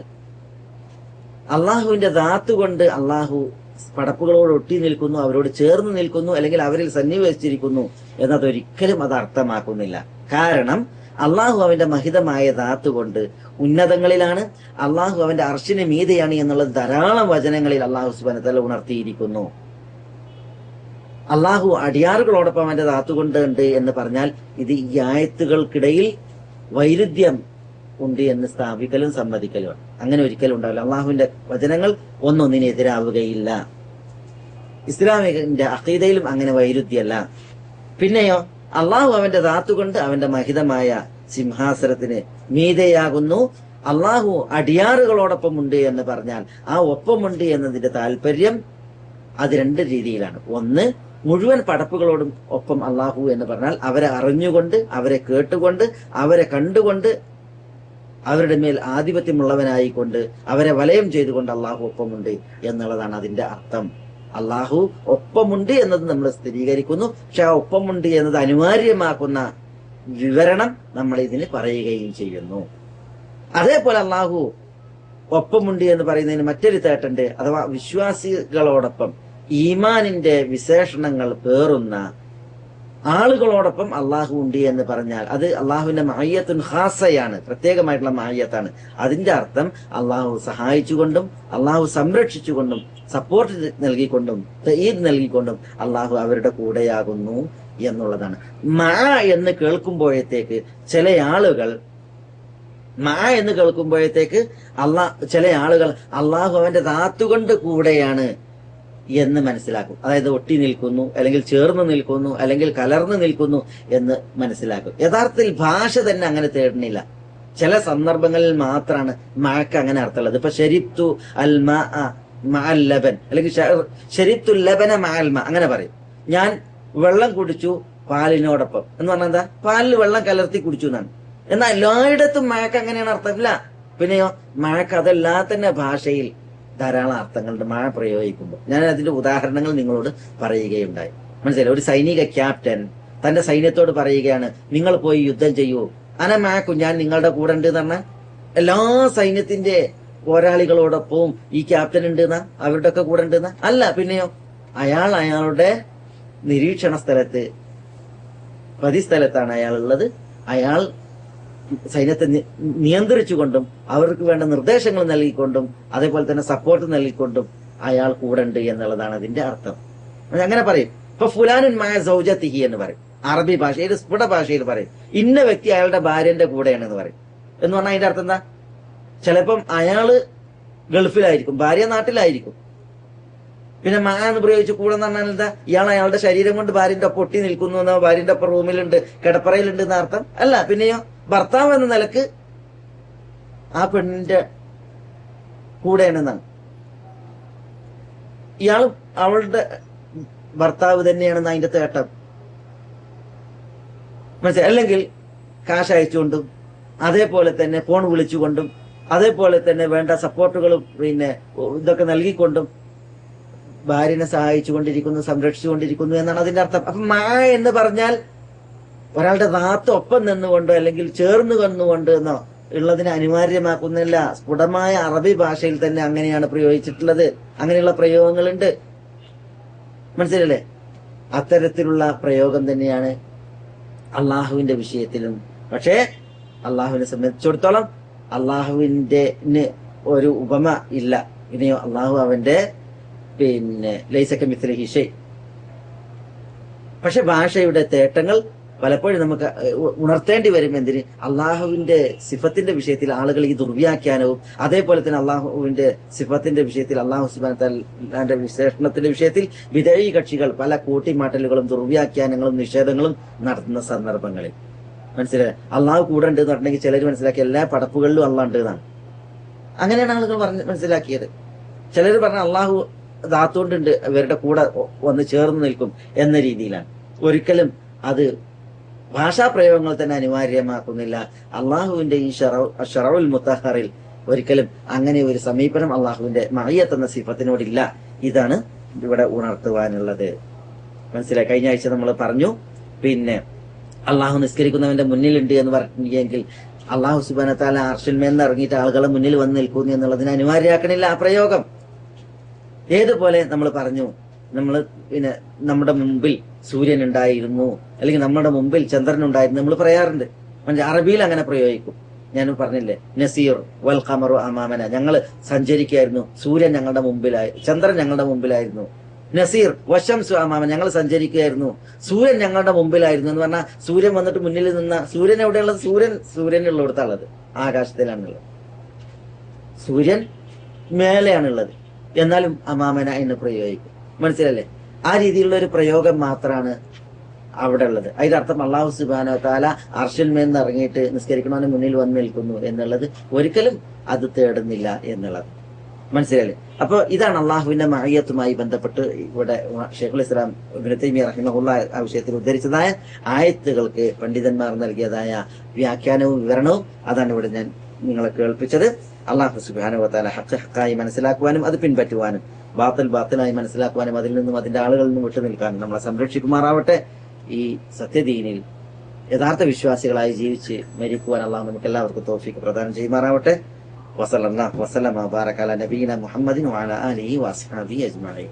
അള്ളാഹുവിന്റെ ദാത്ത് കൊണ്ട് അള്ളാഹു പടപ്പുകളോട് ഒട്ടി നിൽക്കുന്നു, അവരോട് ചേർന്ന് നിൽക്കുന്നു, അല്ലെങ്കിൽ അവരിൽ സന്നിവേശിച്ചിരിക്കുന്നു എന്നതൊരിക്കലും അത് അർത്ഥമാക്കുന്നില്ല. കാരണം അള്ളാഹു അവന്റെ മഹിതമായ ദാത്ത് കൊണ്ട് ഉന്നതങ്ങളിലാണ്, അള്ളാഹു അവന്റെ അർശിന് മീതെയാണ് എന്നുള്ളത് ധാരാളം വചനങ്ങളിൽ അള്ളാഹു സുബ്ഹാനഹു വ തആല ഉണർത്തിയിരിക്കുന്നു. അള്ളാഹു അടിയാറുകളോടൊപ്പം അവന്റെ ദാത്ത് കൊണ്ട് ഉണ്ട് എന്ന് പറഞ്ഞാൽ ഇത് ഈ ആയത്തുകൾക്കിടയിൽ വൈരുദ്ധ്യം ഉണ്ട് എന്ന് സ്ഥാപിക്കലും സമ്മതിക്കലുമാണ്. അങ്ങനെ ഒരിക്കലും ഉണ്ടാവില്ല. അള്ളാഹുവിന്റെ വചനങ്ങൾ ഒന്നൊന്നിനെതിരാവുകയില്ല. ഇസ്ലാമിന്റെ അഖീദയിലും അങ്ങനെ വൈരുദ്ധ്യമല്ല. പിന്നെയോ അള്ളാഹു അവന്റെ ദാത്തുകൊണ്ട് അവന്റെ മഹിതമായ സിംഹാസനത്തിന് മീതെയാകുന്നു. അള്ളാഹു അടിയാറുകളോടൊപ്പം ഉണ്ട് എന്ന് പറഞ്ഞാൽ ആ ഒപ്പമുണ്ട് എന്നതിന്റെ താല്പര്യം അത് രണ്ട് രീതിയിലാണ്. ഒന്ന്, മുഴുവൻ പടപ്പുകളോടും ഒപ്പം അള്ളാഹു എന്ന് പറഞ്ഞാൽ അവരെ അറിഞ്ഞുകൊണ്ട്, അവരെ കേട്ടുകൊണ്ട്, അവരെ കണ്ടുകൊണ്ട്, അവരുടെ മേൽ ആധിപത്യമുള്ളവനായിക്കൊണ്ട്, അവരെ വലയം ചെയ്തുകൊണ്ട് അള്ളാഹു ഒപ്പമുണ്ട് എന്നുള്ളതാണ് അതിന്റെ അർത്ഥം. അള്ളാഹു ഒപ്പമുണ്ട് എന്നത് നമ്മൾ സ്ഥിരീകരിക്കുന്നു. പക്ഷെ ആ ഒപ്പമുണ്ട് എന്നത് അനിവാര്യമാക്കുന്ന വിവരണം നമ്മൾ ഇതിന് പറയുകയും ചെയ്യുന്നു. അതേപോലെ അള്ളാഹു ഒപ്പമുണ്ട് എന്ന് പറയുന്നതിന് മറ്റൊരു തേട്ടുണ്ട്. അഥവാ വിശ്വാസികളോടൊപ്പം ഈമാനിന്റെ വിശേഷണങ്ങൾ പേറുന്ന ആളുകളോടൊപ്പം അള്ളാഹു ഉണ്ട് എന്ന് പറഞ്ഞാൽ അത് അള്ളാഹുവിന്റെ മഅയ്യത്തുൻ ഖാസയാണ്, പ്രത്യേകമായിട്ടുള്ള മഅയ്യത്താണ്. അതിന്റെ അർത്ഥം അള്ളാഹു സഹായിച്ചുകൊണ്ടും അള്ളാഹു സംരക്ഷിച്ചുകൊണ്ടും സപ്പോർട്ട് നൽകിക്കൊണ്ടും തഈദ് നൽകിക്കൊണ്ടും അള്ളാഹു അവരുടെ കൂടെയാകുന്നു എന്നുള്ളതാണ്. മഅ എന്ന് കേൾക്കുമ്പോഴത്തേക്ക് ചില ആളുകൾ ചില ആളുകൾ അള്ളാഹു അവന്റെ ദാത്തുകൊണ്ട് കൂടെയാണ് എന്ന് മനസ്സിലാക്കും. അതായത് ഒട്ടി നിൽക്കുന്നു, അല്ലെങ്കിൽ ചേർന്ന് നിൽക്കുന്നു, അല്ലെങ്കിൽ കലർന്ന് നിൽക്കുന്നു എന്ന് മനസ്സിലാക്കും. യഥാർത്ഥത്തിൽ ഭാഷ തന്നെ അങ്ങനെ തേടുന്നില്ല. ചില സന്ദർഭങ്ങളിൽ മാത്രമാണ് മഅക്ക് അങ്ങനെ അർത്ഥമുള്ളത്. ഇപ്പൊ ശരിബ്തു അൽ മാഅ മഅൽ ലബൻ, അല്ലെങ്കിൽ ശരിബ്തു ലബന മഅൽ മാ, അങ്ങനെ പറയും. ഞാൻ വെള്ളം കുടിച്ചു പാലിനോടൊപ്പം എന്ന് പറഞ്ഞാൽ എന്താ? പാലിൽ വെള്ളം കലർത്തി കുടിച്ചു എന്നാണ്. എന്നാൽ എല്ലായിടത്തും മഅക്ക് അങ്ങനെയാണ് അർത്ഥമില്ല. പിന്നെയോ മഅക്ക് അതല്ലാതെ തന്നെ ഭാഷയിൽ ധാരാളം അർത്ഥങ്ങളുണ്ട് മഴ പ്രയോഗിക്കുമ്പോൾ. ഞാൻ അതിന്റെ ഉദാഹരണങ്ങൾ നിങ്ങളോട് പറയുകയുണ്ടായി. മനസ്സിലായി? ഒരു സൈനിക ക്യാപ്റ്റൻ തന്റെ സൈന്യത്തോട് പറയുകയാണ്, നിങ്ങൾ പോയി യുദ്ധം ചെയ്യൂ, അനമാക്കും, ഞാൻ നിങ്ങളുടെ കൂടെ ഉണ്ട് എന്ന് പറഞ്ഞാൽ എല്ലാ സൈന്യത്തിന്റെ പോരാളികളോടൊപ്പവും ഈ ക്യാപ്റ്റൻ ഉണ്ട് എന്നാ, അവരുടെ ഒക്കെ കൂടെ ഉണ്ട് എന്നാ അല്ല. പിന്നെയോ അയാളുടെ നിരീക്ഷണ സ്ഥലത്ത്, പ്രതിസ്ഥലത്താണ് അയാളുള്ളത്. അയാൾ സൈന്യത്തെ നിയന്ത്രിച്ചുകൊണ്ടും അവർക്ക് വേണ്ട നിർദ്ദേശങ്ങൾ നൽകിക്കൊണ്ടും അതേപോലെ തന്നെ സപ്പോർട്ട് നൽകിക്കൊണ്ടും അയാൾ കൂടെ ഉണ്ട് എന്നുള്ളതാണ് അതിന്റെ അർത്ഥം. അങ്ങനെ പറയും. ഇപ്പൊ ഫുലാനുൻ മഅ സൗജതിഹി എന്ന് പറയും. അറബി ഭാഷയിൽ, സ്ഫുട ഭാഷയിൽ പറയും, ഇന്ന വ്യക്തി അയാളുടെ ഭാര്യന്റെ കൂടെയാണ് എന്ന് പറയും. എന്ന് പറഞ്ഞാൽ അതിന്റെ അർത്ഥം എന്താ? ചിലപ്പം അയാള് ഗൾഫിലായിരിക്കും, ഭാര്യ നാട്ടിലായിരിക്കും. പിന്നെ മാ എന്ന് പ്രയോഗിച്ച് കൂടെ എന്ന് പറഞ്ഞാൽ എന്താ? ഇയാൾ അയാളുടെ ശരീരം കൊണ്ട് ഭാര്യന്റെ ഒപ്പം ഒട്ടി നിൽക്കുന്നു എന്നോ, ഭാര്യന്റെ ഒപ്പം റൂമിലുണ്ട്, കിടപ്പറയിലുണ്ട് എന്ന അർത്ഥം അല്ല. പിന്നെയോ ഭർത്താവ് എന്ന നിലക്ക് ആ പെണ്ണിന്റെ കൂടെയാണെന്നാണ്. ഇയാൾ അവളുടെ ഭർത്താവ് തന്നെയാണെന്ന് അതിന്റെ തേട്ടം മനസ്സിലായി. അല്ലെങ്കിൽ കാശ് അയച്ചുകൊണ്ടും അതേപോലെ തന്നെ ഫോൺ വിളിച്ചുകൊണ്ടും അതേപോലെ തന്നെ വേണ്ട സപ്പോർട്ടുകളും പിന്നെ ഇതൊക്കെ നൽകിക്കൊണ്ടും ഭാര്യനെ സഹായിച്ചുകൊണ്ടിരിക്കുന്നു, സംരക്ഷിച്ചുകൊണ്ടിരിക്കുന്നു എന്നാണ് അതിന്റെ അർത്ഥം. അപ്പൊ മാ എന്ന് പറഞ്ഞാൽ ഒരാളുടെ റാത്ത് ഒപ്പം നിന്നുകൊണ്ടോ അല്ലെങ്കിൽ ചേർന്ന് വന്നുകൊണ്ട് എന്നോ ഉള്ളതിനെ അനിവാര്യമാക്കുന്നില്ല. സ്ഫുടമായ അറബി ഭാഷയിൽ തന്നെ അങ്ങനെയാണ് പ്രയോഗിച്ചിട്ടുള്ളത്. അങ്ങനെയുള്ള പ്രയോഗങ്ങളുണ്ട്, മനസ്സിലല്ലേ? അത്തരത്തിലുള്ള പ്രയോഗം തന്നെയാണ് അള്ളാഹുവിന്റെ വിഷയത്തിലും. പക്ഷേ അള്ളാഹുവിനെ സംബന്ധിച്ചിടത്തോളം അള്ളാഹുവിന്റെ ഒരു ഉപമ ഇല്ല. ഇനിയോ അള്ളാഹു അവന്റെ പിന്നെ ലൈസക മിസ്ലിഹി ഷൈ. പക്ഷെ ഭാഷയുടെ തേട്ടങ്ങൾ പലപ്പോഴും നമുക്ക് ഉണർത്തേണ്ടി വരും. എന്തിന്? അള്ളാഹുവിന്റെ സിഫത്തിന്റെ വിഷയത്തിൽ ആളുകൾ ഈ ദുർവ്യാഖ്യാനവും അതേപോലെ തന്നെ അള്ളാഹുവിന്റെ സിഫത്തിന്റെ വിഷയത്തിൽ അള്ളാഹു സുബ്ഹാനഹു വ തആലയുടെ വിശേഷണത്തിന്റെ വിഷയത്തിൽ വിദഈ കക്ഷികൾ പല കൂട്ടിമാറ്റലുകളും ദുർവ്യാഖ്യാനങ്ങളും നിഷേധങ്ങളും നടത്തുന്ന സന്ദർഭങ്ങളിൽ മനസ്സിലായി. അള്ളാഹു കൂടെ ഉണ്ട് എന്ന് പറഞ്ഞെങ്കിൽ ചിലർ മനസ്സിലാക്കി എല്ലാ പടപ്പുകളിലും അള്ളാഹ് ഉണ്ട് എന്നാണ്. അങ്ങനെയാണ് ആളുകൾ മനസ്സിലാക്കിയത്. ചിലർ പറഞ്ഞ അള്ളാഹു ധാത്തുകൊണ്ടുണ്ട്, ഇവരുടെ കൂടെ വന്ന് ചേർന്ന് നിൽക്കും എന്ന രീതിയിലാണ്. ഒരിക്കലും അത് ഭാഷാപ്രയോഗങ്ങൾ തന്നെ അനിവാര്യമാക്കുന്നില്ല. അള്ളാഹുവിന്റെ ഈ ഷറഉൽ മുത്തഹറിൽ ഒരിക്കലും അങ്ങനെ ഒരു സമീപനം അള്ളാഹുവിന്റെ മഅയ്യത്ത് എന്ന സിഫത്തിനോടില്ല. ഇതാണ് ഇവിടെ ഉണർത്തുവാനുള്ളത്. മനസ്സിലായി. കഴിഞ്ഞ ആഴ്ച നമ്മൾ പറഞ്ഞു, പിന്നെ അള്ളാഹു നിസ്കരിക്കുന്നവന്റെ മുന്നിലുണ്ട് എന്ന് പറഞ്ഞെങ്കിൽ അള്ളാഹു സുബ്ഹാനഹു വ തആല അർശിൽ മേന്ന് ഇറങ്ങിയിട്ട് ആളുകളെ മുന്നിൽ വന്ന് നിൽക്കുന്നു എന്നുള്ളതിനെ അനിവാര്യമാക്കണില്ല ആ പ്രയോഗം. ഏതുപോലെ നമ്മൾ പറഞ്ഞു, നമ്മൾ പിന്നെ നമ്മുടെ മുമ്പിൽ സൂര്യൻ ഉണ്ടായിരുന്നു അല്ലെങ്കിൽ നമ്മുടെ മുമ്പിൽ ചന്ദ്രൻ ഉണ്ടായിരുന്നു നമ്മൾ പറയാറുണ്ട്. അറബിയിൽ അങ്ങനെ പ്രയോഗിക്കും. ഞാൻ പറഞ്ഞില്ലേ, നസീർ വൽ ഖമറു അമാമന, ഞങ്ങൾ സഞ്ചരിക്കുകയായിരുന്നു, സൂര്യൻ ഞങ്ങളുടെ മുമ്പിലായി, ചന്ദ്രൻ ഞങ്ങളുടെ മുമ്പിലായിരുന്നു. നസീർ വശംസു അമാമൻ, ഞങ്ങൾ സഞ്ചരിക്കുകയായിരുന്നു, സൂര്യൻ ഞങ്ങളുടെ മുമ്പിലായിരുന്നു എന്ന് പറഞ്ഞാൽ സൂര്യൻ വന്നിട്ട് മുന്നിൽ നിന്ന സൂര്യൻ എവിടെയുള്ളത്? സൂര്യനുള്ളിടത്താണുള്ളത്, ആകാശത്തിലാണുള്ളത്. സൂര്യൻ മേലെയാണുള്ളത്, എന്നാലും അമാമന എന്ന് പ്രയോഗിക്കും. മനസ്സിലല്ലേ? ആ രീതിയിലുള്ള ഒരു പ്രയോഗം മാത്രമാണ് അവിടെ ഉള്ളത്. അതിന്റെ അർത്ഥം അല്ലാഹു സുബ്ഹാനഹു വ തആല അർശിൽ മേന്ന് ഇറങ്ങിയിട്ട് നിസ്കരിക്കണവന് മുന്നിൽ വന്ന് നിൽക്കുന്നു എന്നുള്ളത് ഒരിക്കലും അത് തേടുന്നില്ല എന്നുള്ളത്. മനസ്സിലല്ലേ? അപ്പൊ ഇതാണ് അള്ളാഹുവിന്റെ മഅയ്യത്തുമായി ബന്ധപ്പെട്ട് ഇവിടെ ശൈഖുൽ ഇസ്ലാം ഇബ്നു തൈമിയ്യ റഹിമഹുല്ലാഹ് ആ വിഷയത്തിൽ ഉദ്ധരിച്ചതായ ആയത്തുകൾക്ക് പണ്ഡിതന്മാർ നൽകിയതായ വ്യാഖ്യാനവും വിവരണവും അതാണ് ഇവിടെ ഞാൻ നിങ്ങളെ കേൾപ്പിച്ചത്. അള്ളാഹു സുബ്ഹാനഹു വ തആല ഹഖ് ഹഖായി മനസ്സിലാക്കുവാനും അത് പിൻപറ്റുവാനും ബാത്തിൽ ബാത്തിലായി മനസ്സിലാക്കുവാനും അതിൽ നിന്നും അതിന്റെ ആളുകളിൽ നിന്നും വിട്ടു നിൽക്കാനും നമ്മളെ സംരക്ഷിക്കുമാറാവട്ടെ. ഈ സത്യദീനിൽ യഥാർത്ഥ വിശ്വാസികളായി ജീവിച്ച് മരിക്കുവാൻ അള്ളാഹു നമുക്ക് എല്ലാവർക്കും തൗഫീഖ് പ്രദാനം ചെയ്യുമാറാവട്ടെ. വസല്ലല്ലാഹു വസല്ലമ വബാറക അലാ നബിയിന മുഹമ്മദിൻ വഅലാ ആലിഹി വഅസ്ഹാബിഹി അജ്മഈൻ.